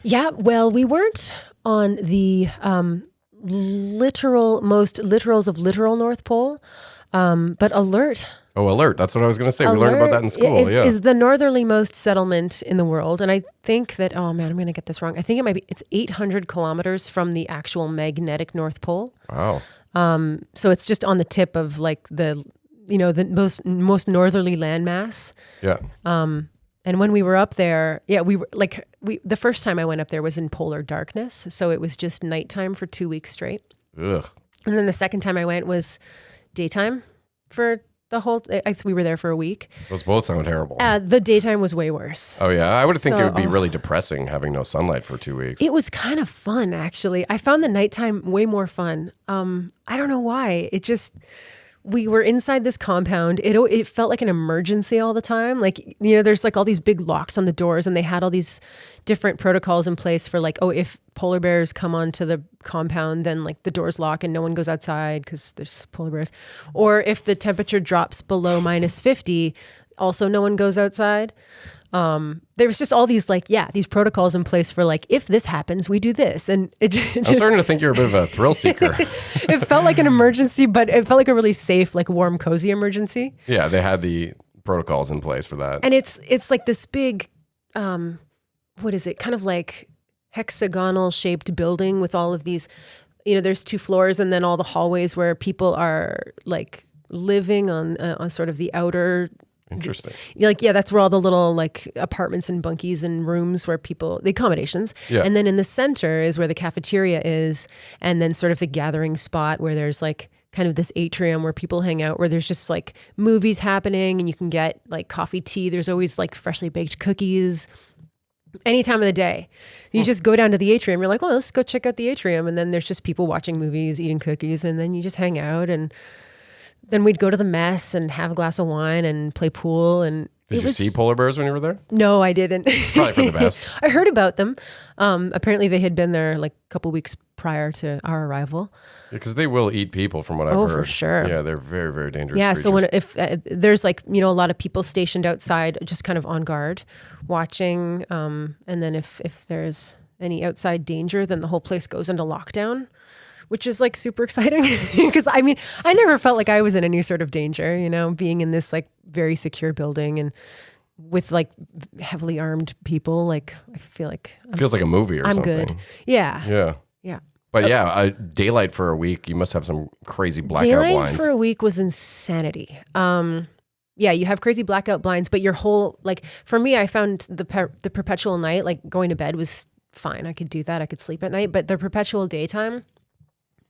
Yeah, well, we weren't on the most literals of literal North Pole, but Alert. Oh, Alert. That's what I was going to say. We learned about that in school. Is the northerlymost settlement in the world. And I think that, oh man, I'm going to get this wrong. I think it's 800 kilometers from the actual magnetic North Pole. Wow. So it's just on the tip of like the most northerly landmass. Yeah. And when we were up there, yeah, the first time I went up there was in polar darkness. So it was just nighttime for 2 weeks straight. Ugh. And then the second time I went was daytime for the whole, we were there for a week. Those both sound terrible. The daytime was way worse. Oh, yeah. I would think it would be So- really depressing having no sunlight for 2 weeks. It was kind of fun, actually. I found the nighttime way more fun. I don't know why. We were inside this compound. It felt like an emergency all the time. Like, there's like all these big locks on the doors, and they had all these different protocols in place for like, oh, if polar bears come onto the compound, then like the doors lock and no one goes outside because there's polar bears. Or if the temperature drops below -50, also no one goes outside. There was just all these these protocols in place for like, if this happens, we do this. And it just, I'm starting to think you're a bit of a thrill seeker. it felt like an emergency, but it felt like a really safe, like warm, cozy emergency. Yeah, they had the protocols in place for that. And it's like this big, what is it? Kind of like hexagonal shaped building with all of these, there's 2 floors and then all the hallways where people are like living on sort of the outer. Interesting. That's where all the little like apartments and bunkies and rooms where the accommodations. Yeah. And then in the center is where the cafeteria is. And then sort of the gathering spot where there's like kind of this atrium where people hang out, where there's just like movies happening and you can get like coffee, tea. There's always like freshly baked cookies any time of the day. You just go down to the atrium. You're like, well, let's go check out the atrium. And then there's just people watching movies, eating cookies. And then you just hang out, and then we'd go to the mess and have a glass of wine and play pool. And Did you see polar bears when you were there? No, I didn't. Probably for the best. I heard about them. Apparently they had been there like a couple weeks prior to our arrival. Because they will eat people, from what I've heard. Oh, for sure. Yeah, they're very, very dangerous Yeah. creatures. So if there's like, a lot of people stationed outside, just kind of on guard, watching. And then if there's any outside danger, then the whole place goes into lockdown, which is like super exciting. Because I mean, I never felt like I was in any sort of danger, being in this like very secure building and with like heavily armed people. Like I feel like Feels like a movie or I'm something. good. Yeah. Yeah. Yeah. But daylight for a week, you must have some crazy blackout Daylight blinds. for a week was insanity. Yeah, you have crazy blackout blinds, but your whole, like, for me, I found the perpetual night, like going to bed was fine. I could do that. I could sleep at night, but the perpetual daytime,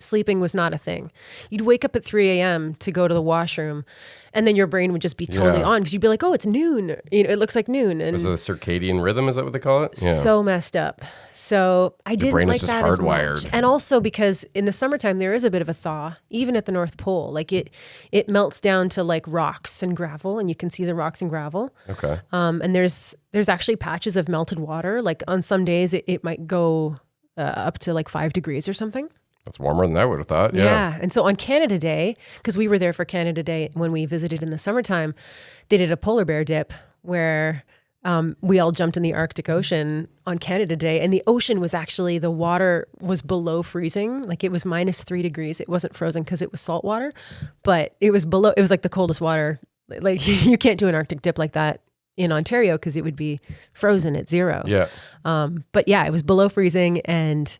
sleeping was not a thing. You'd wake up at 3 a.m. to go to the washroom, and then your brain would just be totally on because you'd be like, oh, it's noon. It looks like noon. And Was it a circadian rhythm? Is that what they call it? Yeah. so messed up. So I didn't brain is like just that as hardwired. much. And also because in the summertime, there is a bit of a thaw, even at the North Pole. Like it melts down to like rocks and gravel, and you can see the rocks and gravel. Okay. And there's actually patches of melted water. Like on some days, it might go up to like 5 degrees or something. That's warmer than I would have thought. Yeah. And so on Canada Day, because we were there for Canada Day when we visited in the summertime, they did a polar bear dip where we all jumped in the Arctic Ocean on Canada Day. And the ocean was actually, the water was below freezing. Like it was -3 degrees. It wasn't frozen because it was salt water, but it was below, it was like the coldest water. Like you can't do an Arctic dip like that in Ontario because it would be frozen at 0. Yeah. But yeah, it was below freezing, and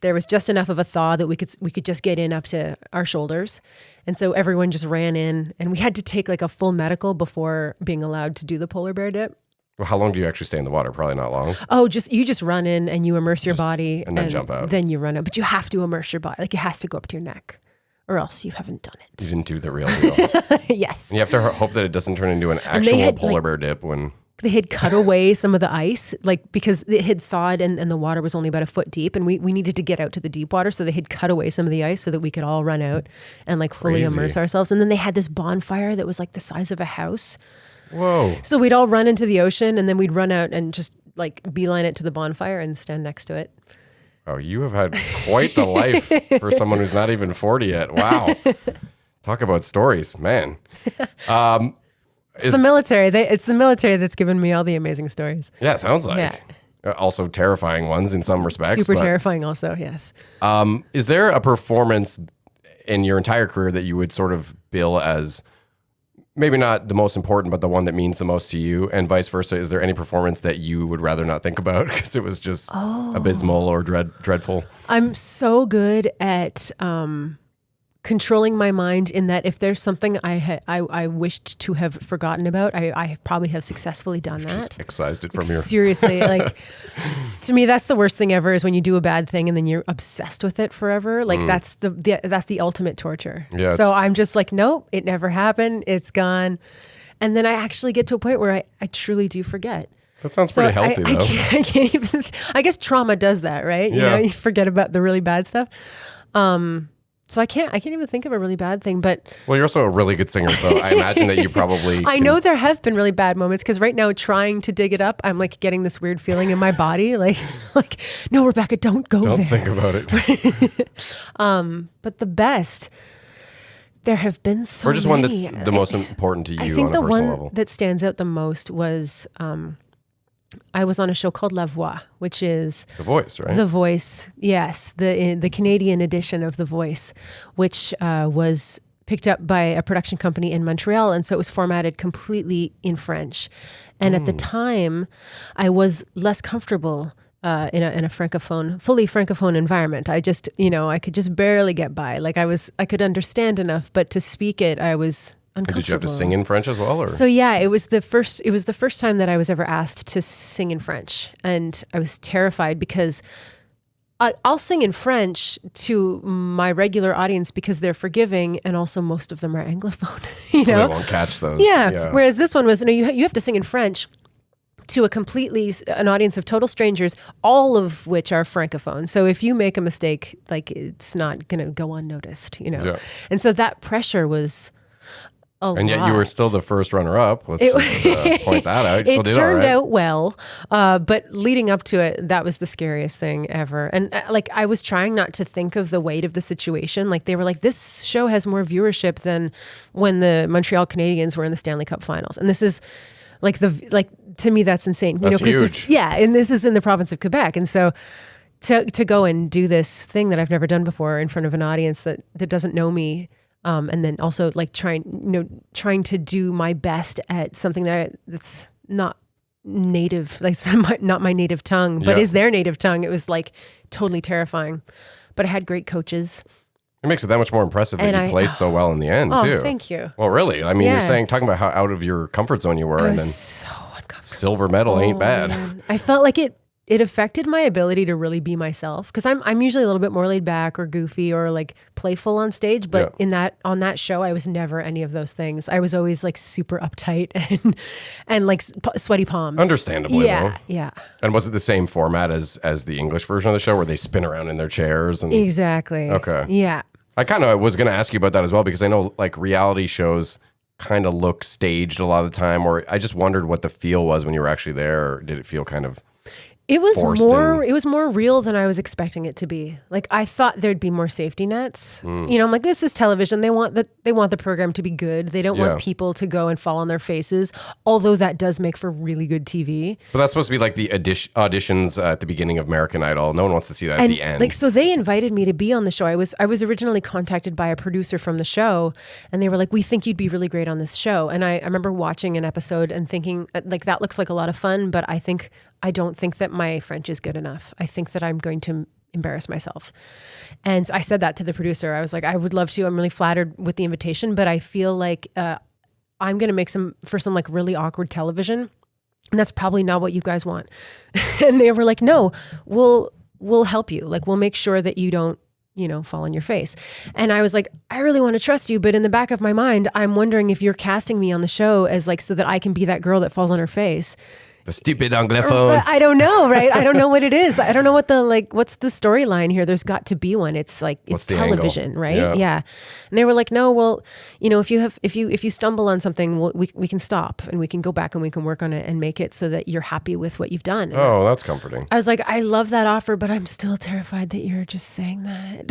there was just enough of a thaw that we could just get in up to our shoulders. And so everyone just ran in, and we had to take like a full medical before being allowed to do the polar bear dip. Well, how long do you actually stay in the water? Probably not long. Oh, you just run in and you immerse your body and then jump out. Then you run out. But you have to immerse your body. Like it has to go up to your neck, or else you haven't done You it. didn't do the real deal. Yes. You have to hope that it doesn't turn into an actual polar bear dip when... They had cut away some of the ice, like because it had thawed and the water was only about a foot deep, and we needed to get out to the deep water. So they had cut away some of the ice so that we could all run out and like fully Crazy. immerse ourselves. And then they had this bonfire that was like the size of a house. Whoa. So we'd all run into the ocean, and then we'd run out and just like beeline it to the bonfire and stand next to it. Oh, you have had quite the life for someone who's not even 40 yet. Wow. Talk about stories, man. It's the military. It's the military that's given me all the amazing stories. Yeah, it sounds like. Yeah. Also terrifying ones in some respects. Super but, terrifying also, yes. Is there a performance in your entire career that you would sort of bill as maybe not the most important, but the one that means the most to you, and vice versa? Is there any performance that you would rather not think about because it was just abysmal or dreadful? I'm so good at controlling my mind in that if there's something I wished to have forgotten about, I probably have successfully done that. Just excised it from your... Seriously, like to me, that's the worst thing ever is when you do a bad thing and then you're obsessed with it forever. Like that's the ultimate torture. Yeah, so I'm just like, nope, it never happened. It's gone. And then I actually get to a point where I truly do forget. That sounds pretty healthy, though. I can't even, I guess trauma does that, right? You know, you forget about the really bad stuff. So I can't even think of a really bad thing, but... Well, you're also a really good singer, so I imagine that you probably... I know there have been really bad moments, because right now trying to dig it up, I'm like getting this weird feeling in my body, like no, Rebecca, don't go there. Don't think about it. But the best, there have been so many. Or just one that's the most important to you on a personal level. I think the one that stands out the most was... I was on a show called La Voix, which is... The Voice, right? The Voice, yes. The Canadian edition of The Voice, which was picked up by a production company in Montreal. And so it was formatted completely in French. And at the time, I was less comfortable in a fully francophone environment. I just, I could just barely get by. Like I could understand enough, but to speak it, I was... Did you have to sing in French as well? Or? So yeah, it was the first time that I was ever asked to sing in French. And I was terrified because I'll sing in French to my regular audience because they're forgiving, and also most of them are Anglophone. So they won't catch those. Yeah. Whereas this one was, you have to sing in French to an audience of total strangers, all of which are francophone. So if you make a mistake, like it's not going to go unnoticed, Yeah. And so that pressure was... And yet you were still the first runner-up. Let's just point that out. You it turned out well, but leading up to it, that was the scariest thing ever. And I was trying not to think of the weight of the situation. Like they were like, this show has more viewership than when the Montreal Canadiens were in the Stanley Cup Finals. And this is to me, that's insane. That's huge. And this is in the province of Quebec. And so to go and do this thing that I've never done before in front of an audience that doesn't know me. And then also trying to do my best at something that's not native, like not my native tongue, but is their native tongue. It was like totally terrifying, but I had great coaches. It makes it that much more impressive that you placed so well in the end too. Thank you. Well, really, I mean, you're talking about how out of your comfort zone you were, and then so uncomfortable. Silver medal ain't bad. Man. I felt like it it affected my ability to really be myself, because I'm usually a little bit more laid back or goofy or like playful on stage, but on that show I was never any of those things. I was always like super uptight and like sweaty palms. Understandably, yeah, though. yeah, And was it the same format as the English version of the show where they spin around in their chairs? And exactly. Okay. Yeah. I kind of was going to ask you about that as well, because I know like reality shows kind of look staged a lot of the time, or I just wondered what the feel was when you were actually there. Or did it feel kind of It was forced more real than I was expecting it to be. Like I thought there'd be more safety nets. You know, I'm like, this is television. They want the program to be good. They don't want people to go and fall on their faces. Although that does make for really good TV. But that's supposed to be like the auditions at the beginning of American Idol. No one wants to see that at the end. Like, so they invited me to be on the show. I was originally contacted by a producer from the show, and they were like, we think you'd be really great on this show. And I remember watching an episode and thinking, like, that looks like a lot of fun, but I don't think that my French is good enough. I think that I'm going to embarrass myself. And I said that to the producer. I was like, I would love to. I'm really flattered with the invitation, but I feel like I'm going to make some like really awkward television. And that's probably not what you guys want. And they were like, no, we'll help you. Like, we'll make sure that you don't, fall on your face. And I was like, I really want to trust you. But in the back of my mind, I'm wondering if you're casting me on the show as like, so that I can be that girl that falls on her face. The stupid anglophone. I don't know, right? I don't know what it is. I don't know what's the storyline here. There's got to be one. It's like, it's television, angle? Right? Yeah. And they were like, no, well, if you stumble on something, we can stop and we can go back and we can work on it and make it so that you're happy with what you've done. Oh, that's comforting. I was like, I love that offer, but I'm still terrified that you're just saying that,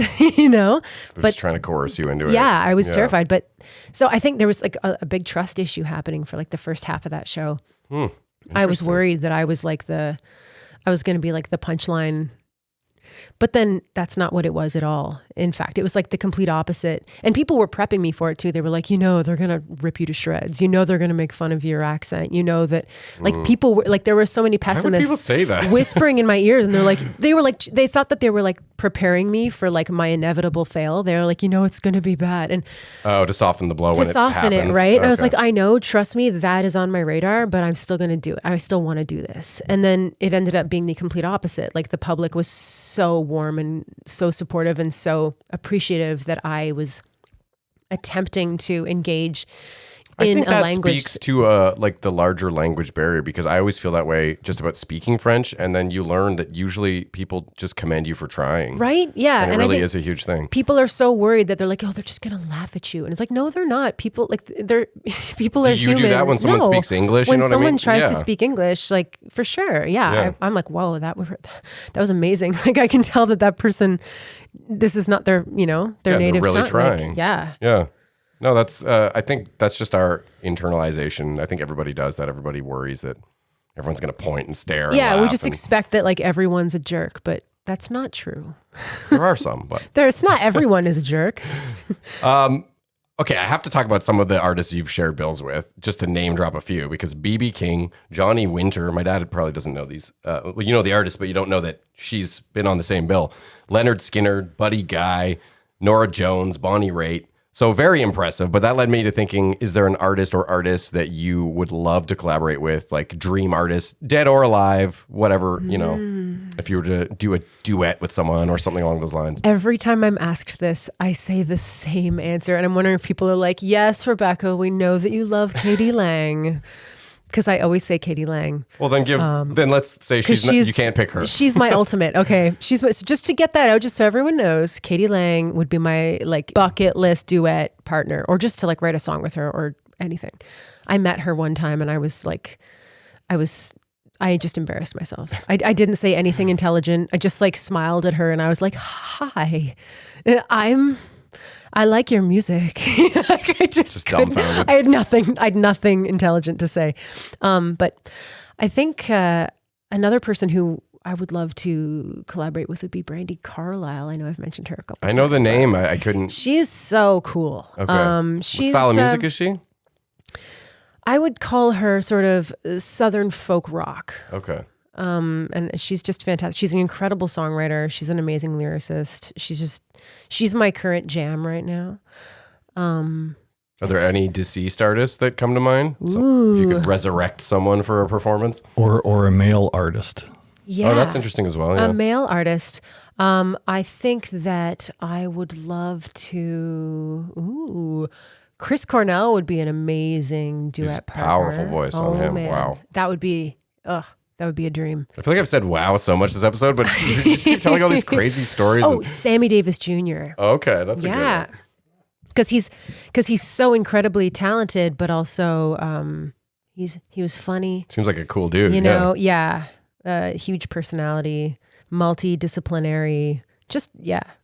But just trying to coerce you into it. Yeah, I was terrified. But so I think there was like a big trust issue happening for like the first half of that show. I was worried that I was like I was going to be like the punchline, but then that's not what it was at all. In fact, it was like the complete opposite. And people were prepping me for it too. They were like, they're going to rip you to shreds. They're going to make fun of your accent. That like people were like, there were so many pessimists. Why would people say that? Whispering in my ears. And they thought that they were like preparing me for like my inevitable fail. They were like, it's going to be bad. And to soften the blow to when it happens. To soften it, right? Okay. And I was like, I know, trust me, that is on my radar, but I'm still going to do it. I still want to do this. And then it ended up being the complete opposite. Like the public was so warm and so supportive and so appreciative that I was attempting to engage in I think that language. Speaks to like the larger language barrier, because I always feel that way just about speaking French, and then you learn that usually people just commend you for trying. Right? Yeah. And it really is a huge thing. People are so worried that they're like, they're just gonna laugh at you. And it's like, no, they're not. People are human. Do you do that when someone speaks English? When you know what I mean? someone tries to speak English, like for sure. Yeah. I'm like, whoa, that was amazing. Like I can tell that person, this is not their, their native they're really tongue. trying. Like, yeah. Yeah. No, that's. I think that's just our internalization. I think everybody does that. Everybody worries that everyone's going to point and stare. And yeah, we laugh just expect that like everyone's a jerk, but that's not true. There are some, but there's not everyone is a jerk. Okay, I have to talk about some of the artists you've shared bills with, just to name drop a few, because BB King, Johnny Winter, my dad probably doesn't know these. Well, you know the artist, but you don't know that she's been on the same bill. Leonard Skinner, Buddy Guy, Nora Jones, Bonnie Raitt. So very impressive, but that led me to thinking, is there an artist or artists that you would love to collaborate with, like dream artist, dead or alive, whatever, if you were to do a duet with someone or something along those lines? Every time I'm asked this, I say the same answer, and I'm wondering if people are like, yes, Rebecca, we know that you love Katie Lang. Because I always say Katie Lang. Well, then then let's say you can't pick her. She's my ultimate. Okay, so just to get that out, just so everyone knows, Katie Lang would be my like bucket list duet partner, or just to like write a song with her or anything. I met her one time, and I just embarrassed myself. I didn't say anything intelligent. I just like smiled at her, and I was like, "Hi, I like your music." Like, I just dumbfounded. I had nothing intelligent to say. But I think another person who I would love to collaborate with would be Brandi Carlile. I know I've mentioned her a couple times. I know the name. I couldn't. She is so cool. Okay. What style of music is she? I would call her sort of Southern folk rock. Okay. And she's just fantastic. She's an incredible songwriter. She's an amazing lyricist. She's my current jam right now. Are there any deceased artists that come to mind? So if you could resurrect someone for a performance? Or a male artist. Yeah. Oh, that's interesting as well. Yeah. A male artist. I think that I would love to. Chris Cornell would be an amazing duet partner. Powerful voice on him. Man. Wow. That would be a dream. I feel like I've said wow so much this episode, but you just keep telling all these crazy stories. Oh, Sammy Davis Jr. Okay, that's a good one. Because he's so incredibly talented, but also he was funny. Seems like a cool dude. You know, huge personality, multidisciplinary, just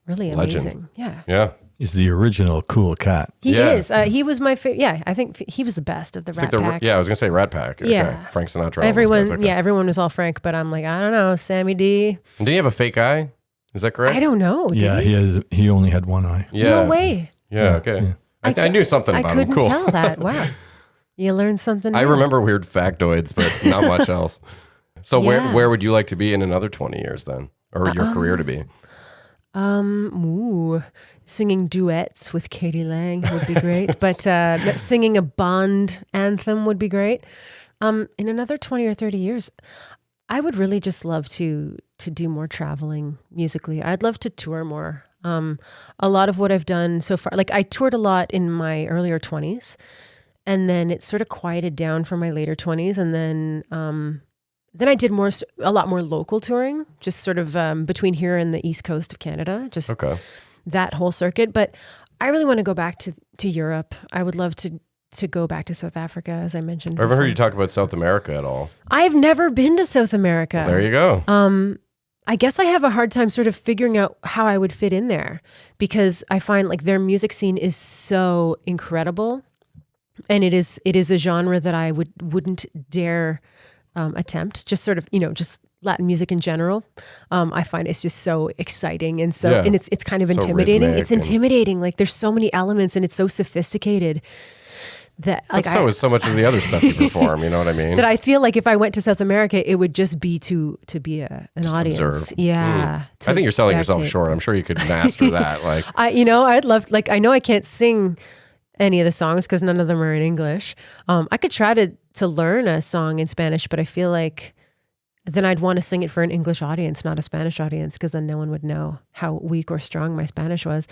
really amazing. Legend. Yeah. He's the original cool cat. He is. He was my favorite. Yeah, I think he was the best of the Rat Pack. Yeah, I was gonna say Rat Pack. Okay. Yeah. Frank Sinatra. Everyone was all Frank, but I'm like, I don't know, Sammy D. And didn't he have a fake eye? Is that correct? I don't know. Yeah, he only had one eye. Yeah. No way. Yeah. Okay. Yeah. I knew something about him. I couldn't Cool. tell that. Wow. You learned something new. I remember weird factoids, but not much else. So where would you like to be in another 20 years then, or your career to be? Singing duets with Katie Lang would be great, but singing a Bond anthem would be great. In another 20 or 30 years, I would really just love to do more traveling musically. I'd love to tour more. A lot of what I've done so far, like I toured a lot in my earlier 20s, and then it sort of quieted down for my later 20s, and then I did a lot more local touring, just sort of between here and the East Coast of Canada, just that whole circuit. But I really want to go back to Europe. I would love to go back to South Africa, as I mentioned. I haven't heard you talk about South America at all. I've never been to South America. Well, there you go. I guess I have a hard time sort of figuring out how I would fit in there, because I find like their music scene is so incredible, and it is a genre that I wouldn't dare attempt. Just sort of, just Latin music in general. I find it's just so exciting and and it's kind of intimidating. It's intimidating. Like there's so many elements and it's so sophisticated that like so is so much of the other stuff you perform. You know what I mean? That I feel like if I went to South America, it would just be to be an just audience. Observe. Yeah. I think you're selling yourself short. I'm sure you could master that. Like I'd love, like, I know I can't sing any of the songs because none of them are in English. I could try to learn a song in Spanish, but I feel like then I'd want to sing it for an English audience, not a Spanish audience, because then no one would know how weak or strong my Spanish was.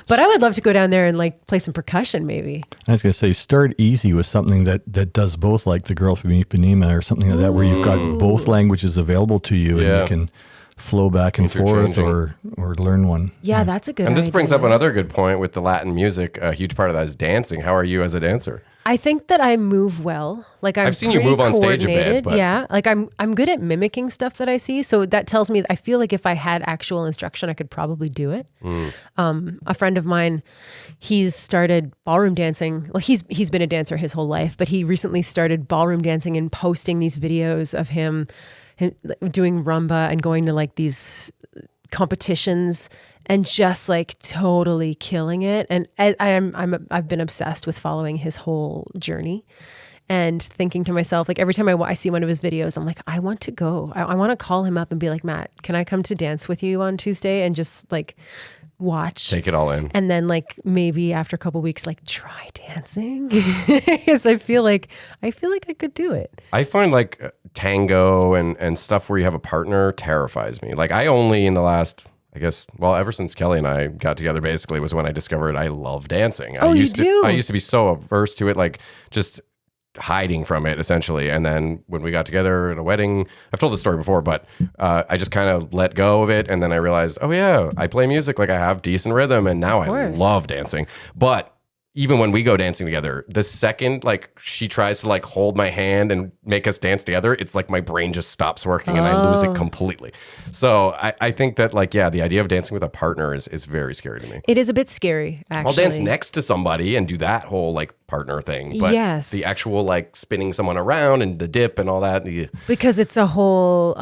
But I would love to go down there and like play some percussion maybe. I was going to say, start easy with something that does both, like The Girl from Ipanema or something like that, where you've got both languages available to you and you can flow back and forth or learn one. Yeah, that's a good And this idea. brings up another good point with the Latin music. A huge part of that is dancing. How are you as a dancer? I think that I move well. Like I've seen you move on stage a bit. But yeah, like I'm good at mimicking stuff that I see. So that tells me, I feel like if I had actual instruction, I could probably do it. A friend of mine, he's started ballroom dancing. Well, he's been a dancer his whole life, but he recently started ballroom dancing and posting these videos of him doing rumba and going to like these competitions and just like totally killing it. And I've been obsessed with following his whole journey and thinking to myself, like every time I see one of his videos, I'm like, I want to go. I want to call him up and be like, Matt, can I come to dance with you on Tuesday and just like watch, take it all in, and then like maybe after a couple weeks, like try dancing, because I feel like I could do it. I find like tango and stuff where you have a partner terrifies me. Like I only in the last, I guess, well, ever since Kelly and I got together, basically was when I discovered I love dancing. Oh, you do? I used to be so averse to it, like just hiding from it essentially. And then when we got together at a wedding, I've told this story before, but I just kind of let go of it. And then I realized, oh yeah, I play music, like I have decent rhythm, and now I love dancing. But even when we go dancing together, the second like she tries to like hold my hand and make us dance together, it's like my brain just stops working and I lose it completely. So I think that like, yeah, the idea of dancing with a partner is very scary to me. It is a bit scary, actually. I'll dance next to somebody and do that whole like partner thing. But the actual like spinning someone around and the dip and all that. Because it's a whole,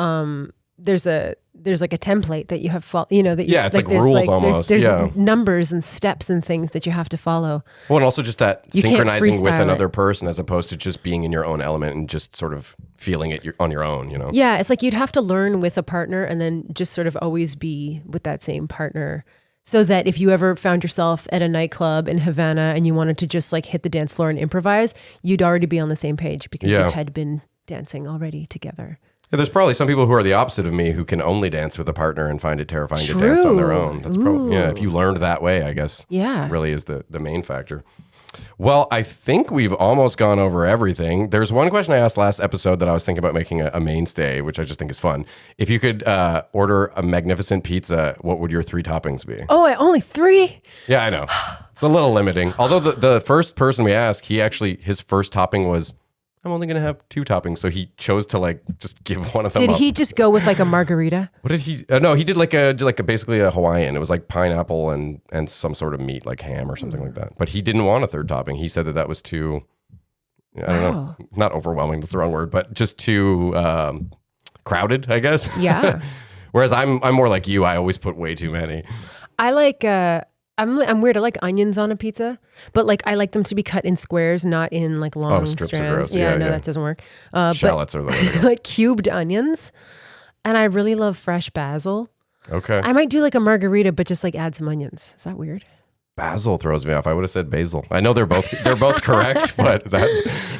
there's like a template that you have it's like rules almost. There's numbers and steps and things that you have to follow. Well, and also just that You can't synchronizing with freestyle another person as opposed to just being in your own element and just sort of feeling it on your own, you know? Yeah, it's like you'd have to learn with a partner and then just sort of always be with that same partner, so that if you ever found yourself at a nightclub in Havana and you wanted to just like hit the dance floor and improvise, you'd already be on the same page because you had been dancing already together. Yeah, there's probably some people who are the opposite of me who can only dance with a partner and find it terrifying to dance on their own. That's probably, if you learned that way, I guess. Yeah. Really is the main factor. Well, I think we've almost gone over everything. There's one question I asked last episode that I was thinking about making a mainstay, which I just think is fun. If you could order a magnificent pizza, what would your 3 toppings be? Oh, only 3? Yeah, I know. It's a little limiting. Although the first person we asked, his first topping was, I'm only going to have 2 toppings. So he chose to like just give one of them Did up. he just go with like a margarita? What did he? No, he did basically a Hawaiian. It was like pineapple and some sort of meat, like ham or something like that. But he didn't want a 3rd topping. He said that was too, I don't know, not overwhelming. That's the wrong word, but just too crowded, I guess. Yeah. Whereas I'm more like you. I always put way too many. I like I'm weird. I like onions on a pizza, but like I like them to be cut in squares, not in like long strips are strands. gross. Yeah, that doesn't work. Shallots are the way to go. Like cubed onions, and I really love fresh basil. Okay. I might do like a margarita, but just like add some onions. Is that weird? Basil throws me off. I would have said basil. I know they're both correct, but that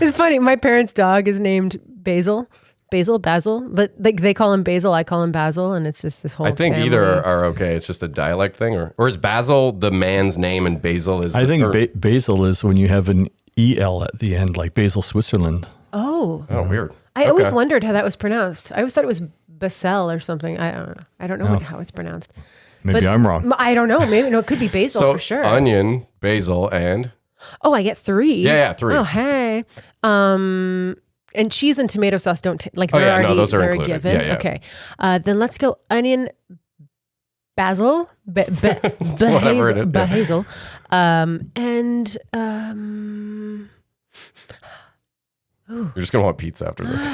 It's funny. My parents' dog is named Basil, but like they call him Basil, I call him Basil, and it's just this whole. I think family. either are okay. It's just a dialect thing, or is Basil the man's name and Basil is? I think basil is when you have an EL at the end, like Basel, Switzerland. Oh, weird. I always wondered how that was pronounced. I always thought it was Basel or something. I don't know. I don't know how it's pronounced. Maybe I'm wrong. I don't know. Maybe it could be basil So for sure. onion, basil, and Oh, I get 3. Yeah, 3. Oh, hey. And cheese and tomato sauce don't like they're already those are they're included. given. Yeah. Okay. Then let's go onion, basil, Whatever it is. basil, and You're just gonna want pizza after this.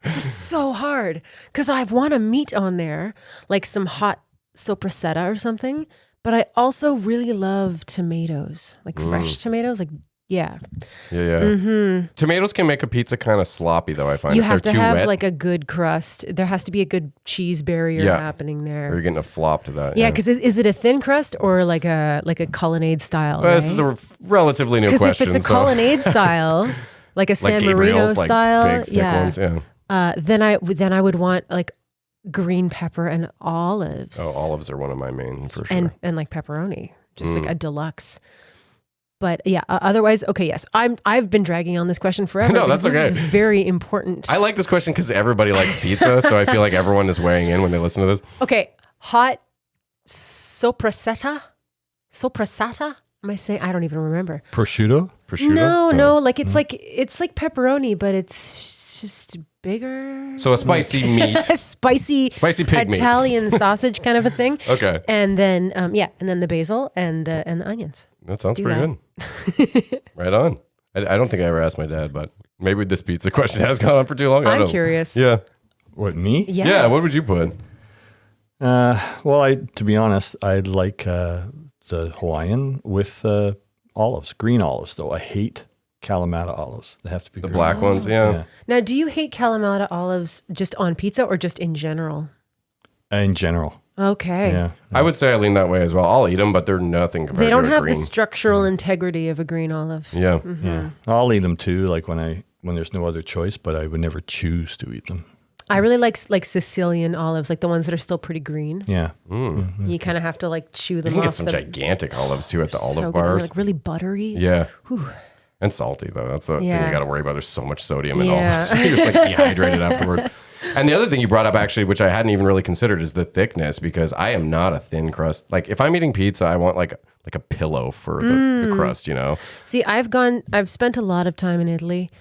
this is so hard because I want a meat on there, like some hot sopressata or something. But I also really love tomatoes, like fresh tomatoes, like. Yeah. Yeah. Tomatoes can make a pizza kind of sloppy, though. I find You if have they're to too have wet, like a good crust. There has to be a good cheese barrier happening or you're there. getting a flop to that. Yeah, because is it a thin crust or like a colonnade style? This is a relatively new Because question. if it's a colonnade style, like a San Marino Gabriel's, style, like big, thick ones, then I would want like green pepper and olives. Oh, olives are one of my main for sure. and like pepperoni, just like a deluxe. But yeah, otherwise, okay, yes. I've been dragging on this question forever. No, that's because okay. This is very important. I like this question because everybody likes pizza, so I feel like everyone is weighing in when they listen to this. Okay, hot sopressata? Am I saying? I don't even remember. Prosciutto? No, like it's like pepperoni, but it's just bigger. So a spicy meat. A spicy pig meat. Italian sausage kind of a thing. Okay. And then and then the basil and the onions. That sounds do pretty good. Right on. I don't think I ever asked my dad, but maybe this pizza question has gone on for too long. I don't I'm know. curious. Yeah. What, me? Yes. Yeah. What would you put? Well, to be honest, I'd like the Hawaiian with olives, green olives, though. I hate Kalamata olives. They have to be The green. black ones? Yeah. Now, do you hate Kalamata olives just on pizza or just in general? In general. Okay. Yeah. I would say I lean that way as well. I'll eat them, but they're nothing compared They don't to a have green. the structural integrity of a green olive. Yeah. Yeah. I'll eat them too, like when there's no other choice, but I would never choose to eat them. I really like Sicilian olives, like the ones that are still pretty green. Yeah. You kind of have to like chew You them can off. get some gigantic olives too at the so olive good. They're, bars. like really buttery. Yeah. And salty though. That's the thing you Yeah. got to worry about. There's so much sodium in Yeah. olives. You're just like dehydrated afterwards. And the other thing you brought up actually, which I hadn't even really considered, is the thickness, because I am not a thin crust. Like if I'm eating pizza, I want like a pillow for the crust, you know? See, I've spent a lot of time in Italy,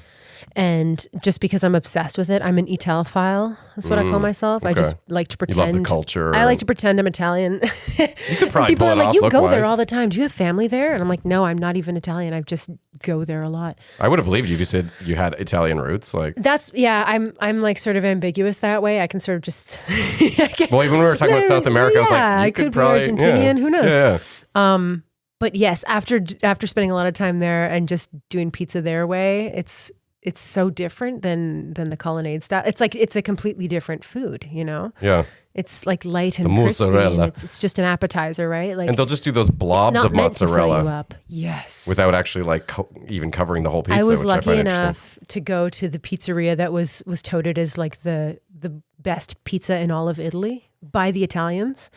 and just because I'm obsessed with it, I'm an Italophile. That's what I call myself. I okay. just like to You love pretend. the culture. I like to pretend I'm Italian. You could probably People pull are it like, off you go there look-wise. all the time. Do you have family there? And I'm like, no, I'm not even Italian. I just go there a lot. I would have believed you if you said you had Italian roots. Like, I'm like sort of ambiguous that way. I can sort of just. well, even when we were talking about South America, I was like, Yeah, you I could could be probably, Argentinian, who knows? Yeah. But yes, after spending a lot of time there and just doing pizza their way, it's so different than the colonnade style. It's like it's a completely different food, you know? Yeah. It's like light and The crispy. mozzarella. And it's just an appetizer, right? Like And they'll just do those it's blobs not of meant to fill you mozzarella up. Yes. without actually like even covering the whole pizza. I was which lucky find interesting. enough to go to the pizzeria that was touted as like the best pizza in all of Italy by the Italians.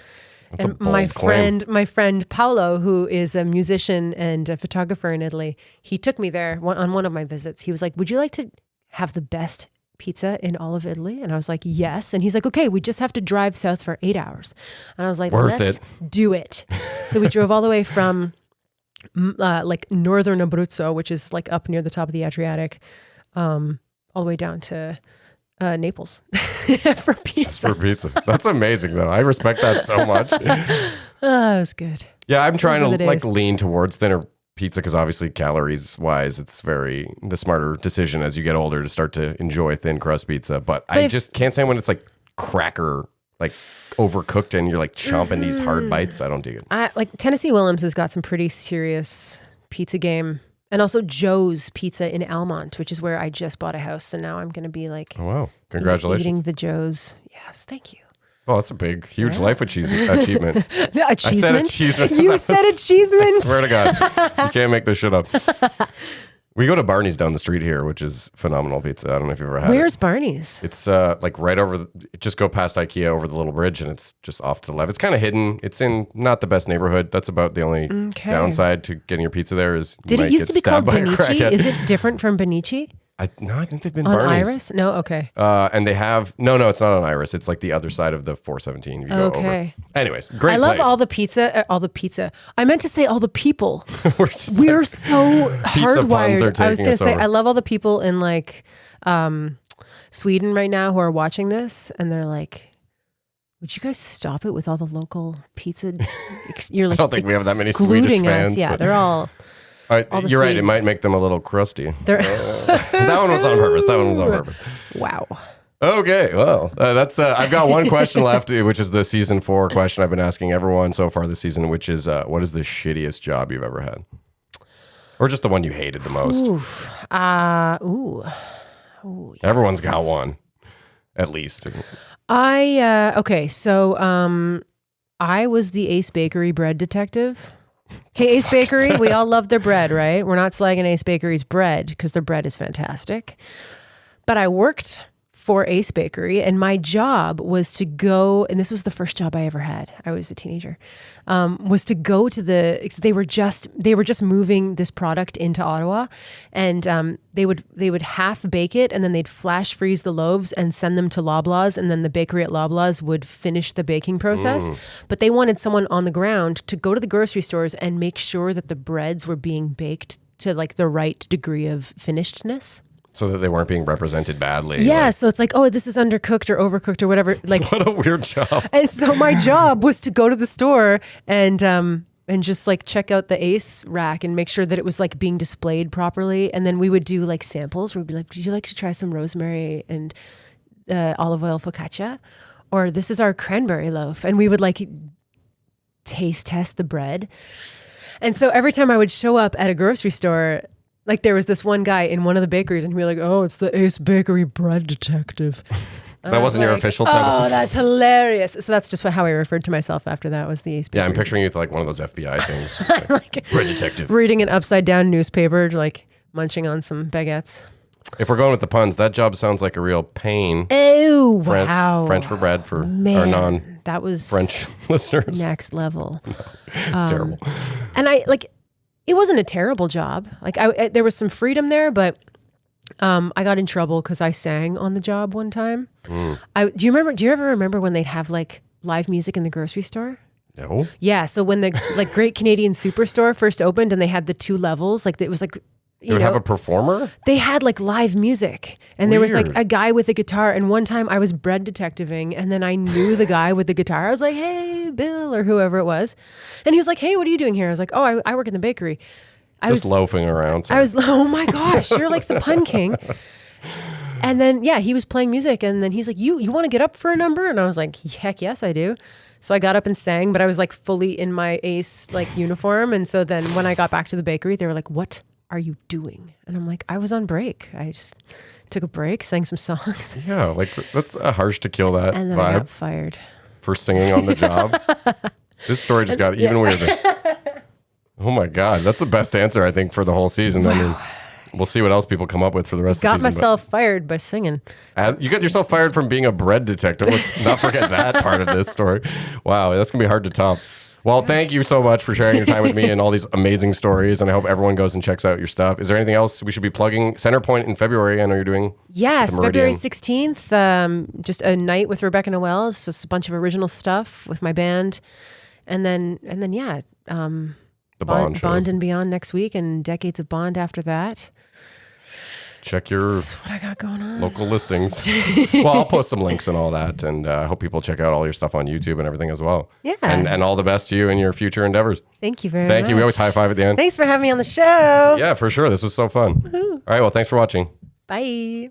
That's a And bold claim. my friend Paolo, who is a musician and a photographer in Italy, he took me there on one of my visits. He was like, "Would you like to have the best pizza in all of Italy?" And I was like, "Yes." And he's like, "Okay, we just have to drive south for 8 hours." And I was like, Worth "Let's it. do it." So we drove all the way from like northern Abruzzo, which is like up near the top of the Adriatic, all the way down to Naples for pizza. For pizza. That's amazing though. I respect that so much. Oh, it was good. Yeah, I'm trying were to the like days. lean towards thinner pizza because obviously calories wise, it's the smarter decision as you get older to start to enjoy thin crust pizza. But I just can't say when it's like cracker, like overcooked and you're like chomping these hard bites. I don't do it. Like Tennessee Williams has got some pretty serious pizza game. And also Joe's Pizza in Almont, which is where I just bought a house. And now I'm going to be like, Oh wow. Congratulations. eating the Joe's. Yes, thank you. Oh, that's a big, huge life achievement. The I said achievement? achievement. You said I achievement? swear to God. You can't make this shit up. We go to Barney's down the street here, which is phenomenal pizza. I don't know if you've ever had it. Where's Barney's? It's like right over, just go past IKEA over the little bridge and it's just off to the left. It's kind of hidden. It's in not the best neighborhood. That's about the only downside to getting your pizza there is you Did might it used get to be called stabbed by a Benici? crackhead. Is it different from Benici? No, I think they've been On Barney's. Iris? No? Okay. And they have, no, it's not on Iris. It's like the other side of the 417. You go over. Okay. Anyways, great I love place. all the pizza. I meant to say all the people. We're just We're like- so Pizza puns are hardwired. I was taking going to us say, over. I love all the people in like Sweden right now who are watching this and they're like, would you guys stop it with all the local pizza? You're like, don't think we have that many excluding Swedish us. fans, Yeah, but- they're all All all right, the you're right. It Swedes. might make them a little crusty. they're That one was on purpose. That one was on purpose. wow. Okay, well, that's. I've got one question left, which is the season 4 question I've been asking everyone so far this season, which is, what is the shittiest job you've ever had, or just the one you hated the most? Oof. Ooh. Everyone's got one, at least. Okay, so I was the Ace Bakery bread detective. Hey, Ace Bakery, we all love their bread, right? We're not slagging Ace Bakery's bread because their bread is fantastic. But I worked for Ace Bakery and my job was to go, and this was the first job I ever had. I was a teenager. Was to go to they were just moving this product into Ottawa, and they would half bake it and then they'd flash freeze the loaves and send them to Loblaws, and then the bakery at Loblaws would finish the baking process. But they wanted someone on the ground to go to the grocery stores and make sure that the breads were being baked to like the right degree of finishedness. So that they weren't being represented badly. Yeah, like- so it's like, oh, this is undercooked or overcooked or whatever. Like, what a weird job. and so my job was to go to the store and just like check out the Ace rack and make sure that it was like being displayed properly. And then we would do like samples. We'd be like, "Would you like to try some rosemary and olive oil focaccia?" Or "This is our cranberry loaf," and we would like taste test the bread. And so every time I would show up at a grocery store, like there was this one guy in one of the bakeries and he'd be like, "Oh, it's the Ace Bakery bread detective." And That I was wasn't your like, official title? Oh, that's hilarious. So that's just how I referred to myself after that was the Ace Bakery. Yeah, I'm picturing you with like one of those FBI things. like Bread detective. reading an upside down newspaper, like munching on some baguettes. If we're going with the puns, that job sounds like a real pain. Oh, French, wow. French for bread for our Man, non-French that was listeners. next level. It's terrible. And it wasn't a terrible job. Like there was some freedom there, but I got in trouble because I sang on the job one time. Do you ever remember when they'd have like live music in the grocery store? No. Yeah. So when the like Great Canadian Superstore first opened and they had the 2 levels, like it was like, You would have a performer? they had like live music and there was like Weird. a guy with a guitar. And one time I was bread detectiving and then I knew the guy with the guitar. I was like, "Hey, Bill," or whoever it was. And he was like, "Hey, what are you doing here?" I was like, "Oh, I work in the bakery." Just loafing around. I was, oh my gosh, you're like the pun king. And then, yeah, he was playing music and then he's like, you want to get up for a number? And I was like, heck yes, I do. So I got up and sang, but I was like fully in my Ace like uniform. And so then when I got back to the bakery, they were like, "What are you doing? And I'm like, I was on break. I just took a break, sang some songs, Yeah, like that's harsh to kill that and then I vibe got fired. for singing on the job. This story just got even weirder. Oh my God, that's the best answer I think for the whole season. I mean, we'll see what else people come up with for the rest Got of the season. myself fired by singing. You got yourself fired from being a bread detective. Let's not forget that part of this story. Wow, that's gonna be hard to top. Well, thank you so much for sharing your time with me and all these amazing stories. And I hope everyone goes and checks out your stuff. Is there anything else we should be plugging? Centerpoint in February, I know you're doing. Yes, the Meridian. February 16th, just a night with Rebecca Noelle. It's just a bunch of original stuff with my band. And then yeah, The Bond shows. Bond and Beyond next week and Decades of Bond after that. Check your That's what I got going on. local listings. Well, I'll post some links and all that. And I hope people check out all your stuff on YouTube and everything as well. Yeah. And all the best to you in your future endeavors. Thank you very much. Thank you. We always high five at the end. Thanks for having me on the show. Yeah, for sure. This was so fun. All right. Well, thanks for watching. Bye.